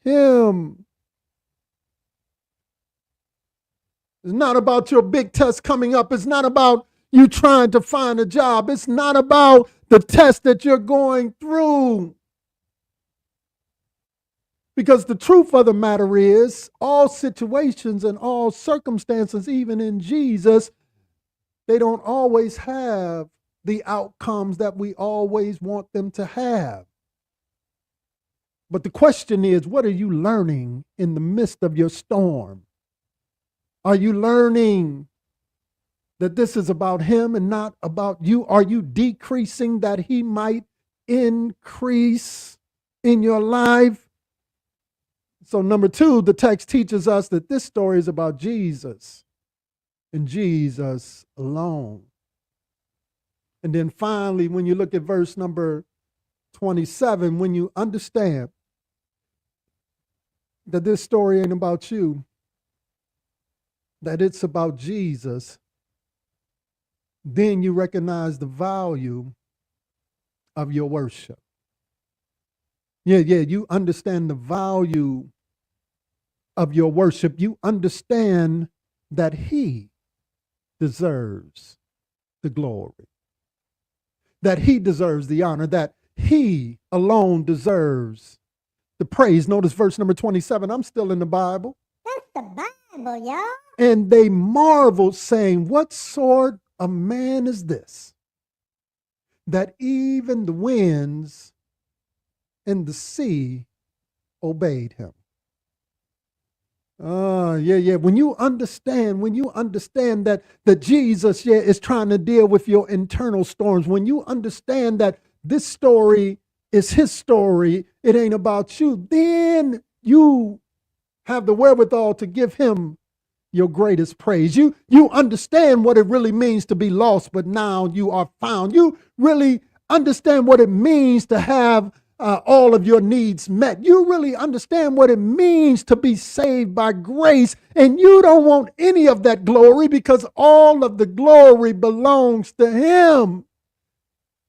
him. It's not about your big test coming up. It's not about you trying to find a job. It's not about the test that you're going through. Because the truth of the matter is, all situations and all circumstances, even in Jesus, they don't always have the outcomes that we always want them to have. But the question is, what are you learning in the midst of your storm? Are you learning that this is about him and not about you? Are you decreasing that he might increase in your life? So number two, the text teaches us that this story is about Jesus and Jesus alone. And then finally, when you look at verse number 27, when you understand that this story ain't about you, that it's about Jesus, then you recognize the value of your worship. Yeah, you understand the value of your worship. You understand that he deserves the glory, that he deserves the honor, that he alone deserves the praise. Notice verse number 27. I'm still in the Bible. That's the Bible, y'all. And they marveled, saying, what sort of man is this, that even the winds and the sea obeyed him? When you understand that Jesus, is trying to deal with your internal storms, when you understand that this story is his story, it ain't about you, then you have the wherewithal to give him your greatest praise. You understand what it really means to be lost, but now you are found. You really understand what it means to have all of your needs met. You really understand what it means to be saved by grace, and you don't want any of that glory because all of the glory belongs to him.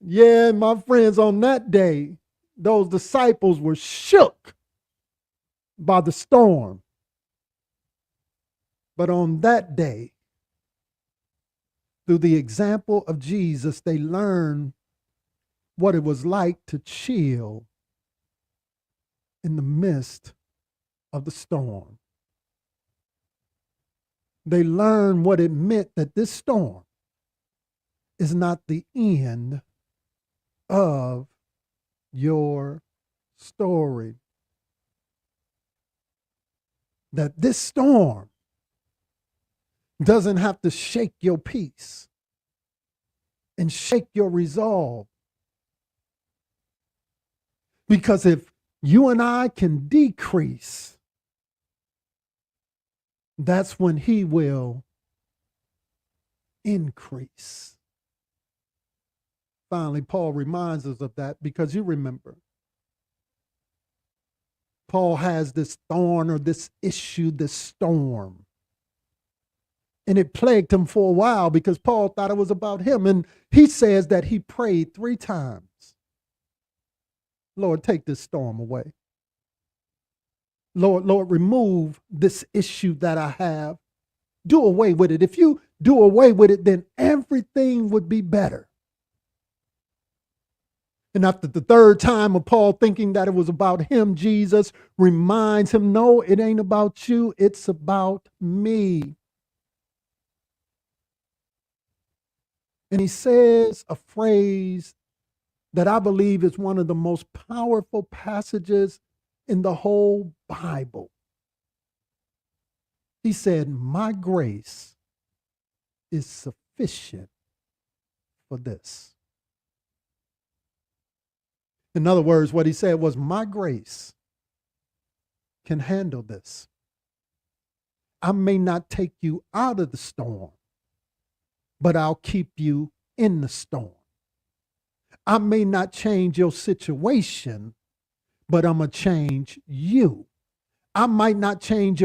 Yeah, my friends, on that day, those disciples were shook by the storm. But on that day, through the example of Jesus, they learned what it was like to chill in the midst of the storm. They learned what it meant that this storm is not the end of your story. That this storm doesn't have to shake your peace and shake your resolve. Because if you and I can decrease, that's when he will increase. Finally, Paul reminds us of that because you remember, Paul has this thorn or this issue, this storm. And it plagued him for a while because Paul thought it was about him. And he says that he prayed 3 times. Lord, take this storm away. Lord, remove this issue that I have. Do away with it. If you do away with it, then everything would be better. And after the 3rd time of Paul thinking that it was about him, Jesus reminds him, no, it ain't about you. It's about me. And he says a phrase that I believe is one of the most powerful passages in the whole Bible. He said, my grace is sufficient for this. In other words, what he said was, my grace can handle this. I may not take you out of the storm, but I'll keep you in the storm. I may not change your situation, but I'm going to change you. I might not change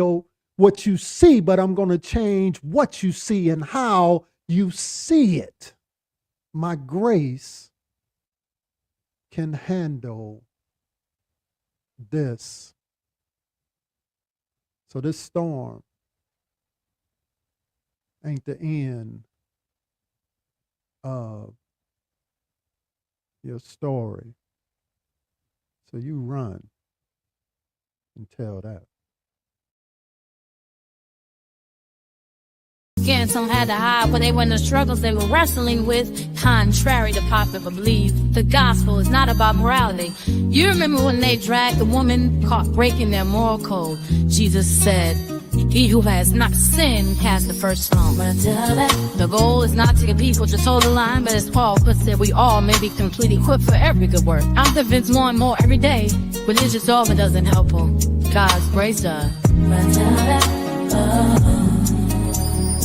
what you see, but I'm going to change what you see and how you see it. My grace can handle this. So this storm ain't the end of your story. So you run and tell that. Again, some had to hide, but they were in the struggles they were wrestling with. Contrary to popular belief, the gospel is not about morality. You remember when they dragged the woman caught breaking their moral code? Jesus said, he who has not sinned cast the first stone. The goal is not to get people to toe the line, but as Paul puts it, we all may be completely equipped for every good work. I'm convinced more and more every day, religious dogma doesn't help them. God's grace does.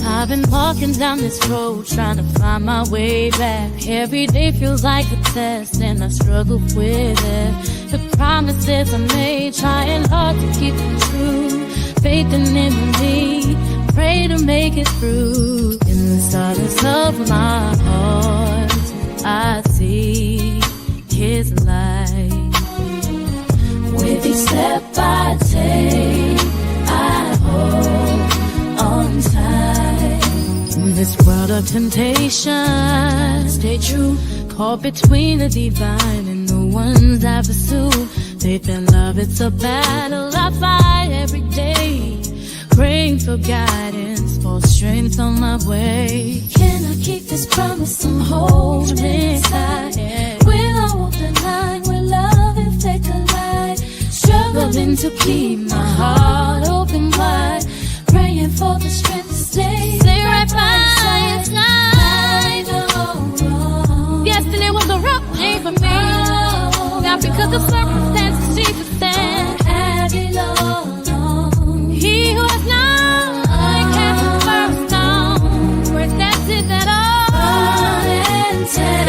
I've been walking down this road trying to find my way back. Every day feels like a test and I struggle with it. The promises I made, trying hard to keep them true. Faith in me, pray to make it through. In the silence of my heart, I see his light. With each step I take, I hold on tight. In this world of temptation, stay true. Caught between the divine and the ones I pursue. Faith and love, it's a battle I fight every day. Praying for guidance, for strength on my way. Can I keep this promise I'm holding tight? Will I walk the line where love and faith collide? Struggling to keep my heart open wide. Praying for the strength to stay right by its night. Yesterday was a rough day for me. Not because of circumstances, Jesus said, have it all. He who has not cast the first stone. Where's that it at all? Run and tell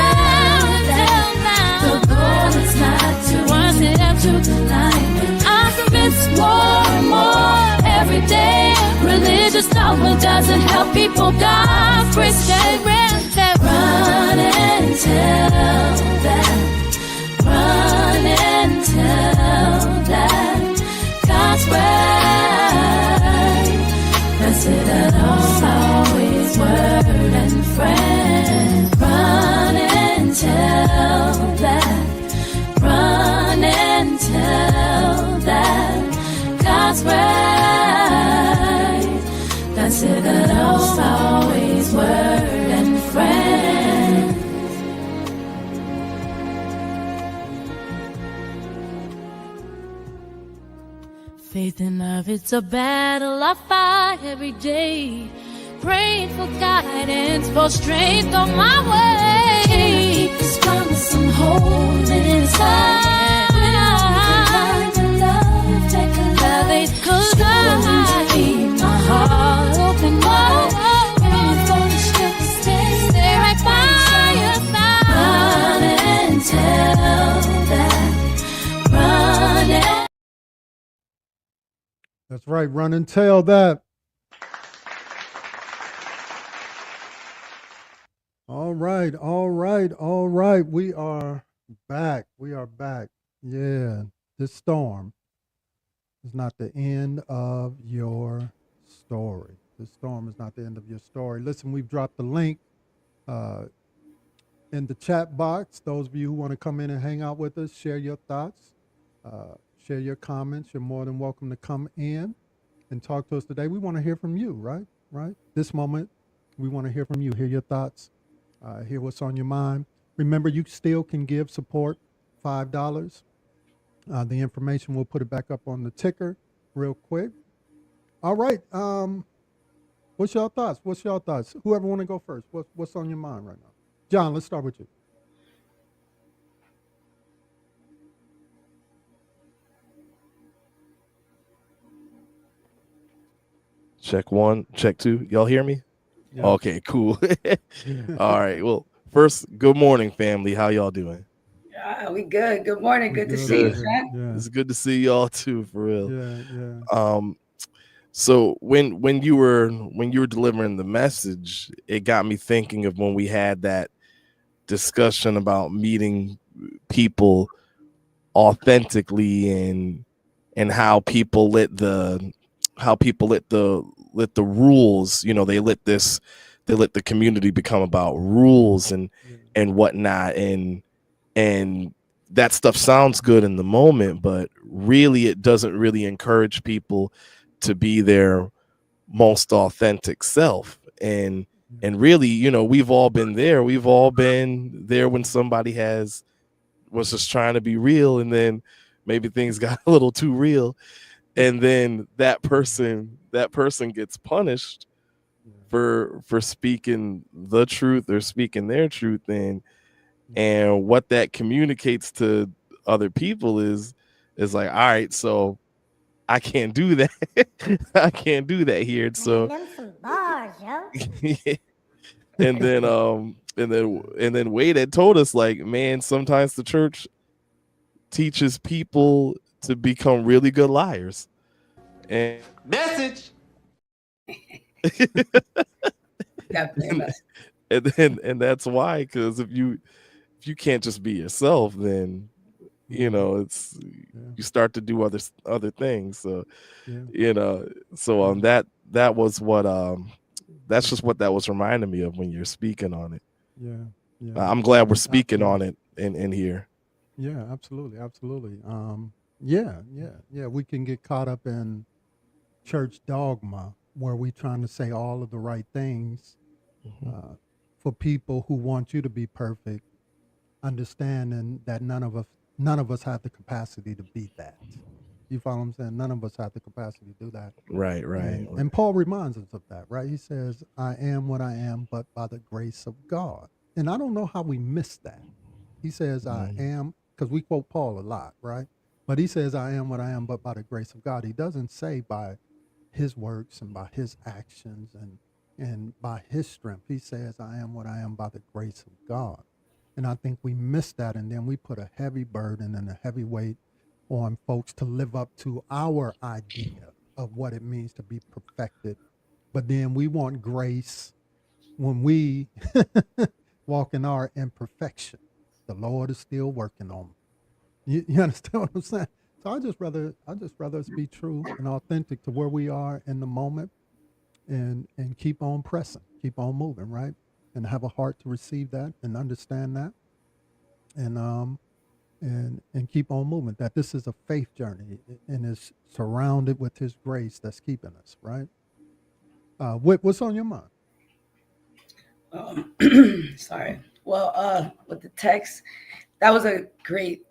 it doesn't help people God Christian. Run and tell that. Run and tell that God's right. Consider us always word and friend. Run and tell that. Run and tell that God's right. Consider us always word and friend. Faith and love, it's a battle I fight every day. Praying for guidance, for strength on my way. Keep this promise I'm holding inside. When I learn to love, take a love it could I keep my heart open wide. Praying for the strength to stay right by your side. Run and tell that. Run and That's right. Run and tell that. All right. All right. All right. We are back. We are back. Yeah. This storm is not the end of your story. This storm is not the end of your story. Listen, we've dropped the link in the chat box. Those of you who want to come in and hang out with us, share your thoughts, share your comments. You're more than welcome to come in and talk to us today. We want to hear from you, right? Right? This moment, we want to hear from you, hear your thoughts, hear what's on your mind. Remember, you still can give support, $5. The information, we'll put it back up on the ticker real quick. All right. What's your thoughts? What's your thoughts? Whoever want to go first, what's on your mind right now? John, let's start with you. Check one, check two. Y'all hear me? Yeah. Okay, cool. All right. Well, first, good morning, family. How y'all doing? Yeah, we good. Good morning. Good to Good. see you, Good. Trent. Yeah. It's good to see y'all too, for real. Yeah. So when you were delivering the message, it got me thinking of when we had that discussion about meeting people authentically and how people lit the rules. You know, they let the community become about rules and whatnot, and that stuff sounds good in the moment, but really it doesn't really encourage people to be their most authentic self. And really, you know, we've all been there when somebody was just trying to be real, and then maybe things got a little too real, and then that person gets punished for speaking the truth or speaking their truth. And what that communicates to other people is like, all right, so I can't do that. I can't do that here. And so Them some bars, yo. and then Wade had told us, like, man, sometimes the church teaches people to become really good liars. And Message. and that's why, because if you can't just be yourself, then you know it's you start to do other things. So you know, so that was what that's just what that was reminding me of when you're speaking on it. Yeah. I'm glad we're speaking on it in here. Yeah, absolutely. Yeah. We can get caught up in church dogma where we're trying to say all of the right things for people who want you to be perfect, understanding that none of us have the capacity to be that. You follow what I'm saying? None of us have the capacity to do that. Right. And Paul reminds us of that, right? He says, I am what I am, but by the grace of God. And I don't know how we miss that. He says, I am, because we quote Paul a lot, right? But he says, I am what I am, but by the grace of God. He doesn't say by his works and by his actions and by his strength. He says, I am what I am by the grace of God. And I think we miss that, and then we put a heavy burden and a heavy weight on folks to live up to our idea of what it means to be perfected but then we want grace when we walk in our imperfection. The Lord is still working on me. You understand what I'm saying? So I just rather us be true and authentic to where we are in the moment, and keep on pressing, keep on moving, right? And have a heart to receive that and understand that, and keep on moving. That this is a faith journey and is surrounded with His grace that's keeping us, right? What's on your mind? Sorry. Well, with the text, that was a great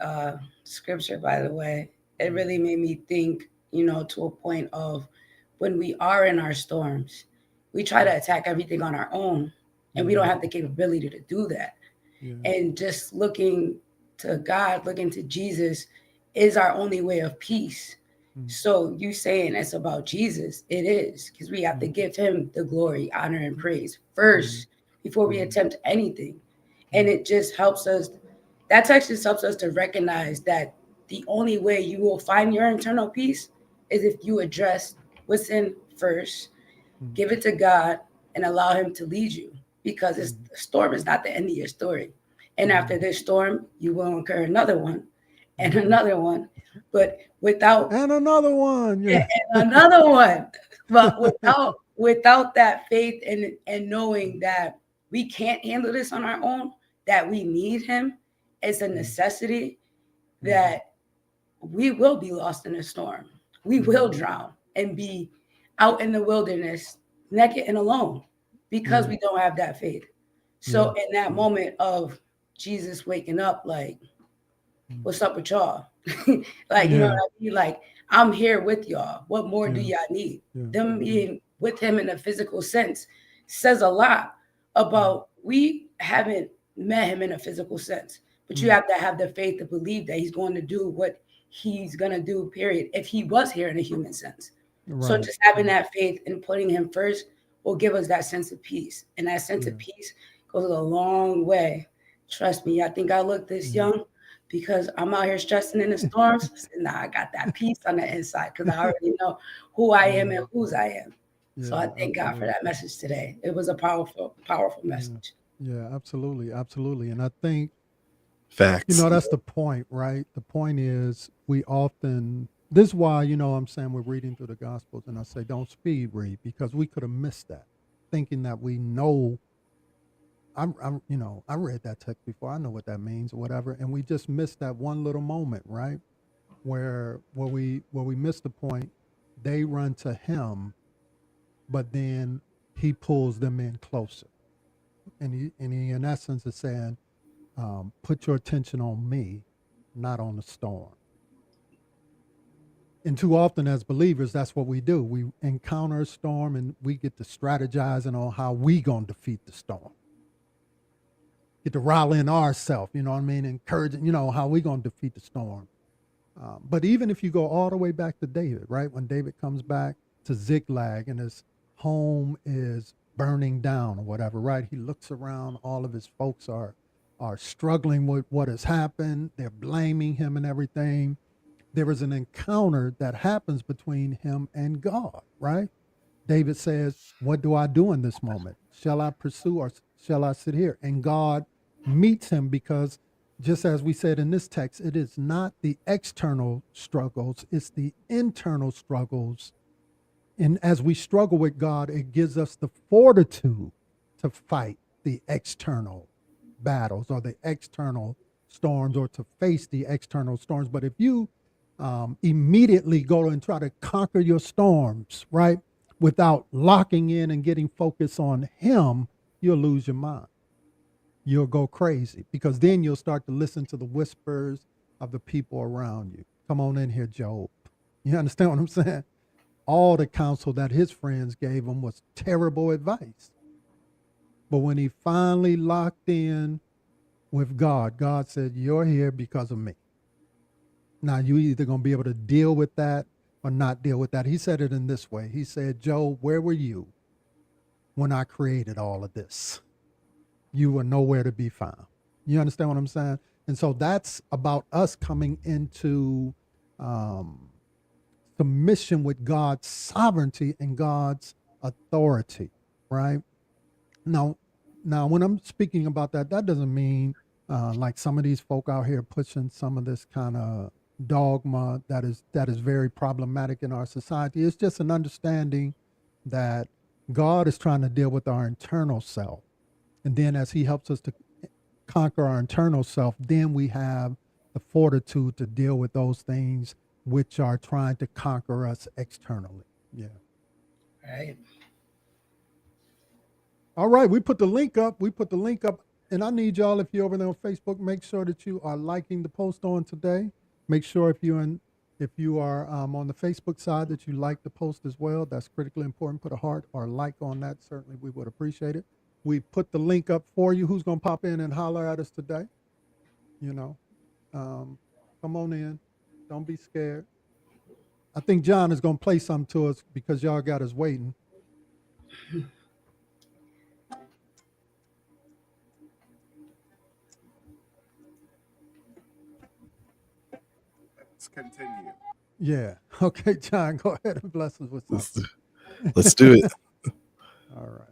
scripture, by the way. It really made me think, to a point of when we are in our storms, we try to attack everything on our own, and we don't have the capability to do that. Yeah. And just looking to God, looking to Jesus is our only way of peace. So you saying it's about Jesus, it is, because we have to give Him the glory, honor, and praise first before we attempt anything. And it just helps us, that text just helps us to recognize that the only way you will find your internal peace is if you address what's in first, give it to God, and allow Him to lead you, because the storm is not the end of your story. And after this storm, you will incur another one and another one, but without And another one. Yeah. and another one, but without that faith and knowing that we can't handle this on our own, that we need Him, it's a necessity that we will be lost in a storm. We will drown and be out in the wilderness naked and alone because we don't have that faith. So in that moment of Jesus waking up, like, what's up with y'all? Like, you know what I mean? Like, I'm here with y'all. What more do y'all need? Them being with Him in a physical sense says a lot about, we haven't met Him in a physical sense, but you have to have the faith to believe that He's going to do what He's going to do, period, if He was here in a human sense. Right. So just having that faith and putting Him first will give us that sense of peace. And that sense of peace goes a long way. Trust me, I think I look this young because I'm out here stressing in the storms. Nah, I got that peace on the inside because I already know who I am and whose I am. So I thank God for that message today. It was a powerful, powerful message. Yeah, absolutely. Absolutely. And I think, Facts. that's the point, right? The point is this is why, I'm saying we're reading through the Gospels, and I say don't speed read, because we could have missed that, thinking that we know. I read that text before. I know what that means or whatever, and we just missed that one little moment, right? Where we missed the point. They run to Him, but then He pulls them in closer, and he in essence is saying, put your attention on me, not on the storm. And too often as believers, that's what we do. We encounter a storm and we get to strategizing on how we gonna defeat the storm. Get to rallying ourselves, encouraging, how we gonna defeat the storm. But even if you go all the way back to David, right? When David comes back to Ziklag and his home is burning down or whatever, right? He looks around, all of his folks are struggling with what has happened. They're blaming him and everything. There is an encounter that happens between him and God, right? David says, what do I do in this moment? Shall I pursue or shall I sit here? And God meets him, because just as we said in this text, it is not the external struggles, it's the internal struggles. And as we struggle with God, it gives us the fortitude to fight the external battles or the external storms, or to face the external storms. But if you immediately go and try to conquer your storms, right, without locking in and getting focused on Him, you'll lose your mind. You'll go crazy, because then you'll start to listen to the whispers of the people around you. Come on in here, Job. You understand what I'm saying? All the counsel that his friends gave him was terrible advice. But when he finally locked in with God, God said, you're here because of me. Now, you either going to be able to deal with that or not deal with that. He said it in this way. He said, Job, where were you when I created all of this? You were nowhere to be found. You understand what I'm saying? And so that's about us coming into submission with God's sovereignty and God's authority, right? Now, when I'm speaking about that, that doesn't mean like some of these folk out here pushing some of this kind of dogma that is very problematic in our society. It's just an understanding that God is trying to deal with our internal self, and then as He helps us to conquer our internal self, then we have the fortitude to deal with those things which are trying to conquer us externally. Yeah. Right. All right, we put the link up. And I need y'all, if you're over there on Facebook, make sure that you are liking the post on today. Make sure if you are on the Facebook side that you like the post as well. That's critically important. Put a heart or like on that. Certainly, we would appreciate it. We put the link up for you. Who's gonna pop in and holler at us today? You know, come on in. Don't be scared. I think John is gonna play something to us because y'all got us waiting. Let's continue. Yeah. Okay, John, go ahead and bless us with something. Let's do it. All right.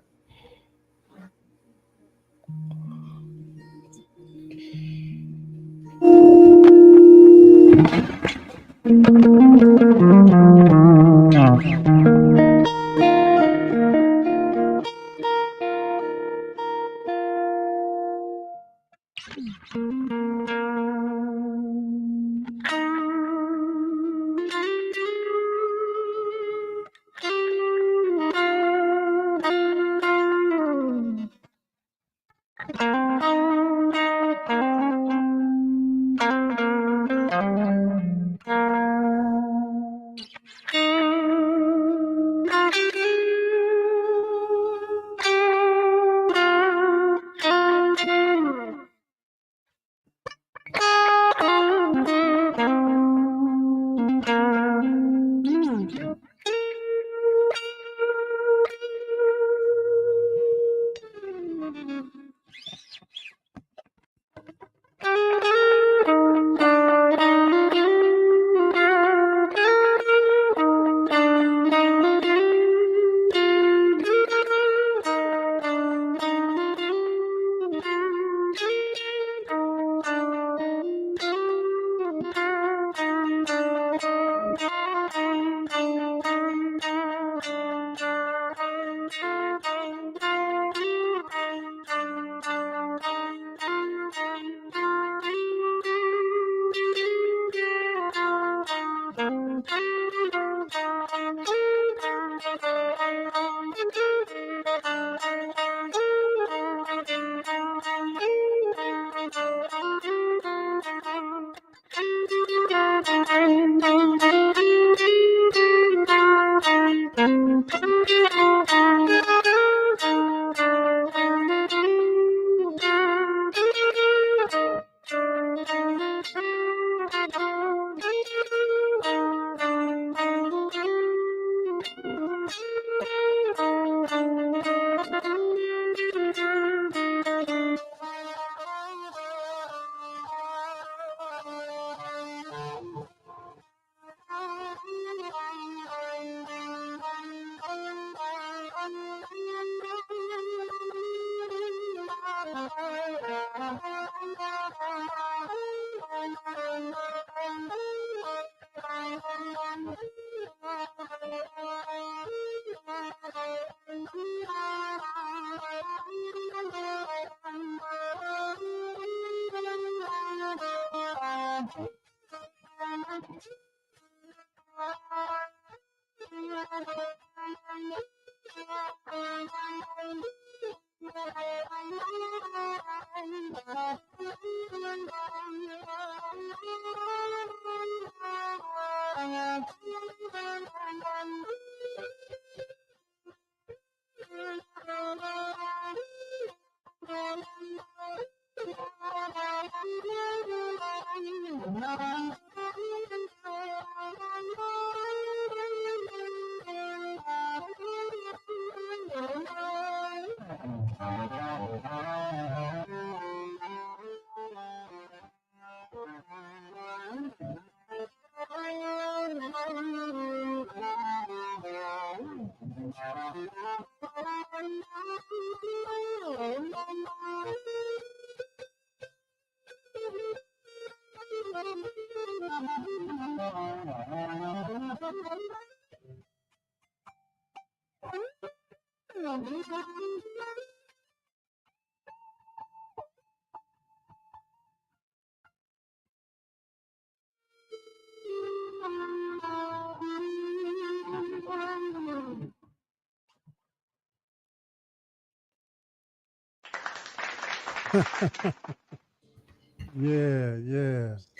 Yeah.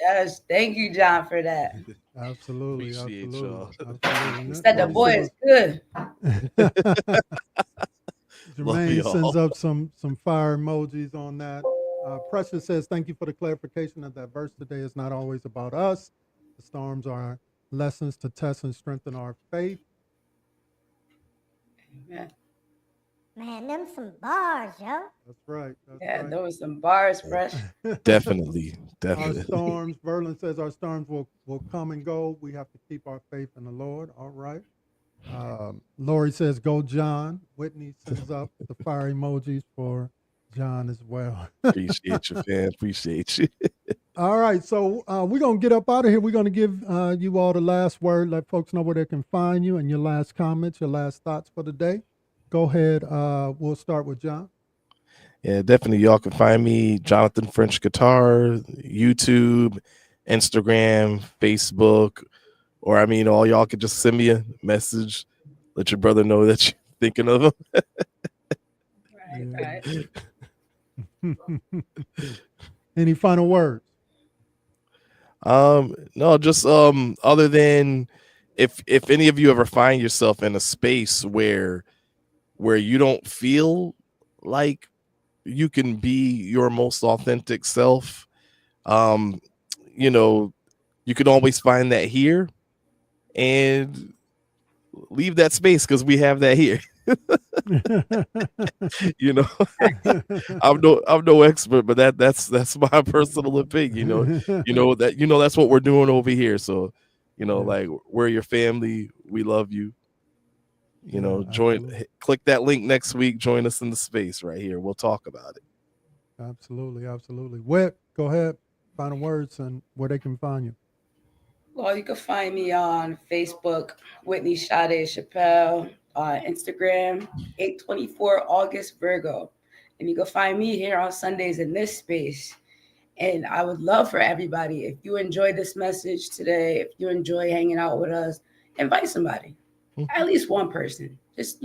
Yes, thank you, John, for that. Absolutely, Appreciate absolutely, y'all. absolutely. He said the Let me boy see is good. what Love Jermaine y'all. sends up some fire emojis on that. Precious says, "Thank you for the clarification of that verse today. Is not always about us. The storms are lessons to test and strengthen our faith." Yeah, Man, them some bars, yo. That's right. That's yeah, right. there was some bars, fresh. Definitely, Our definitely. storms, Verlin says, our storms will come and go. We have to keep our faith in the Lord. All right. Lori says, "Go John." Whitney sends up the fire emojis for John as well. Appreciate you, fam. Appreciate you. All right, so we're gonna get up out of here. We're gonna give you all the last word. Let folks know where they can find you and your last comments, your last thoughts for the day. Go ahead. We'll start with John. Yeah, definitely. Y'all can find me, Jonathan French Guitar, YouTube, Instagram, Facebook, or I mean, all y'all could just send me a message. Let your brother know that you're thinking of him. Right. Any final words? No, just other than if any of you ever find yourself in a space where you don't feel like you can be your most authentic self, you know, you can always find that here and leave that space because we have that here. You know, I'm no expert, but that's my personal opinion. That's what we're doing over here. So, like, we're your family. We love you. Click that link next week. Join us in the space right here. We'll talk about it. Absolutely. Whit, go ahead. Final words and where they can find you. Well, you can find me on Facebook, Whitney Sade Chappelle, Instagram, 824 August Virgo. And you can find me here on Sundays in this space. And I would love for everybody, if you enjoyed this message today, if you enjoy hanging out with us, invite somebody, at least one person. Just,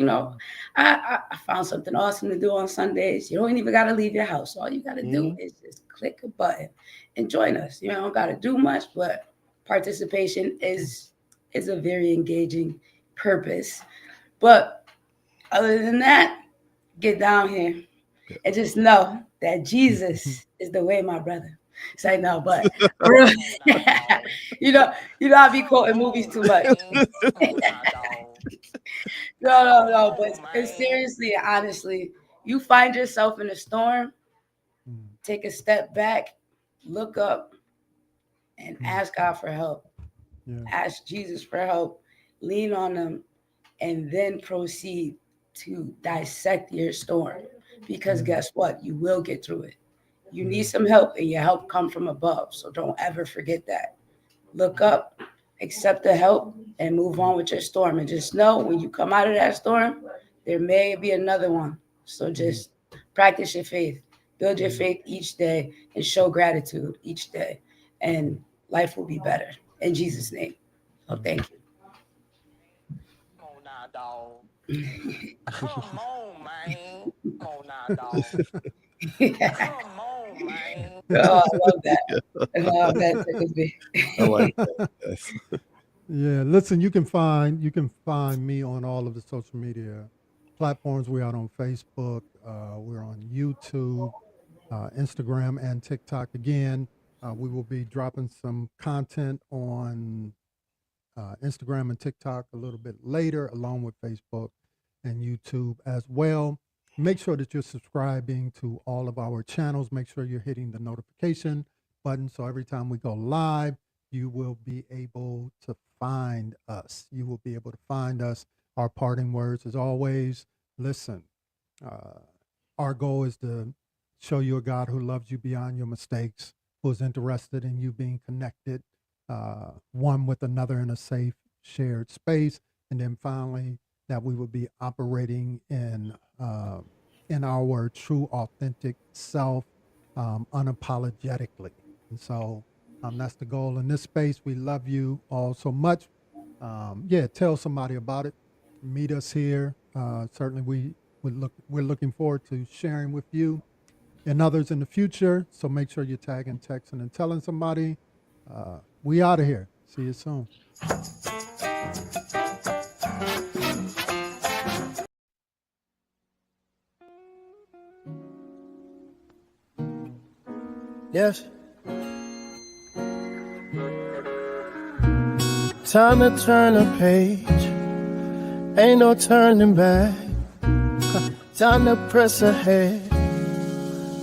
I found something awesome to do on Sundays. You don't even got to leave your house. All you got to do is just click a button and join us. You don't got to do much, but participation is a very engaging purpose. But other than that, get down here and just know that Jesus is the way, my brother. Say no, but really, I be quoting movies too much. No. But seriously, honestly, you find yourself in a storm, take a step back, look up, and ask God for help. Yeah. Ask Jesus for help, lean on him, and then proceed to dissect your storm. Because guess what? You will get through it. You need some help, and your help come from above. So don't ever forget that. Look up, accept the help, and move on with your storm. And just know when you come out of that storm, there may be another one. So just practice your faith, build your faith each day, and show gratitude each day. And life will be better. In Jesus' name. So thank you. Come on now, dog. Come on, man. Come on now, dog. Come on, man. Oh, I love that. I love that. I like that. Yes. Yeah, listen, you can find me on all of the social media platforms. We're out on Facebook, we're on YouTube, Instagram, and TikTok. Again, we will be dropping some content on Instagram and TikTok a little bit later, along with Facebook and YouTube as well. Make sure that you're subscribing to all of our channels. Make sure you're hitting the notification button so every time we go live, you will be able to find us. You will be able to find us. Our parting words, as always, listen, our goal is to show you a God who loves you beyond your mistakes, who is interested in you being connected, one with another in a safe, shared space. And then finally, that we would be operating in our true, authentic self, unapologetically. And so that's the goal in this space. We love you all so much. Tell somebody about it. Meet us here. Certainly, we're looking forward to sharing with you and others in the future. So make sure you're tagging, texting, and telling somebody. We out of here. See you soon. Yes. Time to turn the page. Ain't no turning back. Time to press ahead.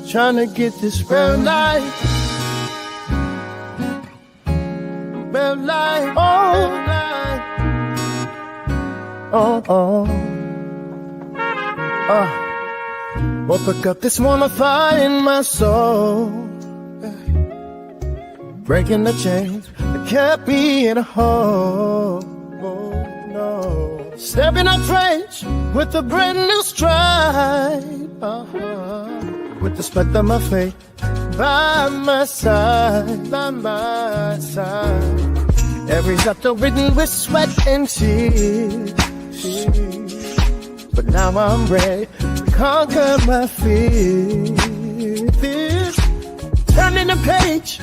Trying to get this real life. Real life. Woke up this morning, fire in my soul. Breaking the chains that kept me in a hole. Oh, no. Stepping up trench with a brand new stride. With the sweat of my faith by my side, by my side. Every chapter written with sweat and tears. But now I'm ready to conquer my fears. Turning the page,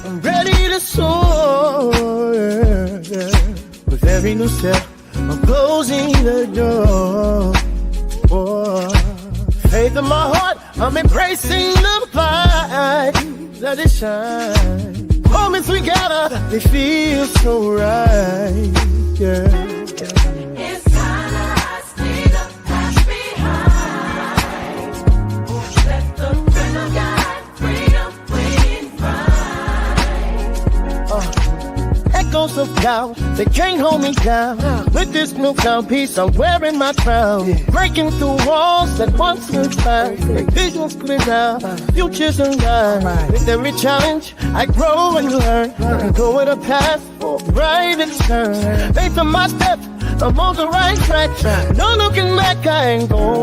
I'm ready to soar. With every new step, I'm closing the door. Faith in my heart, I'm embracing the light. Let it shine. Moments we gather, they feel so right. Yeah. It's time to leave the past behind. Let the rhythm guide freedom we find. Echoes of doubt, they can't hold me down. With this newfound peace, I'm wearing my crown. Breaking through walls that once were found. Visions clear now, futures align. With every challenge, I grow and learn. And go with a path, right and turn. Faith on my steps, I'm on the right track. No looking back, I ain't going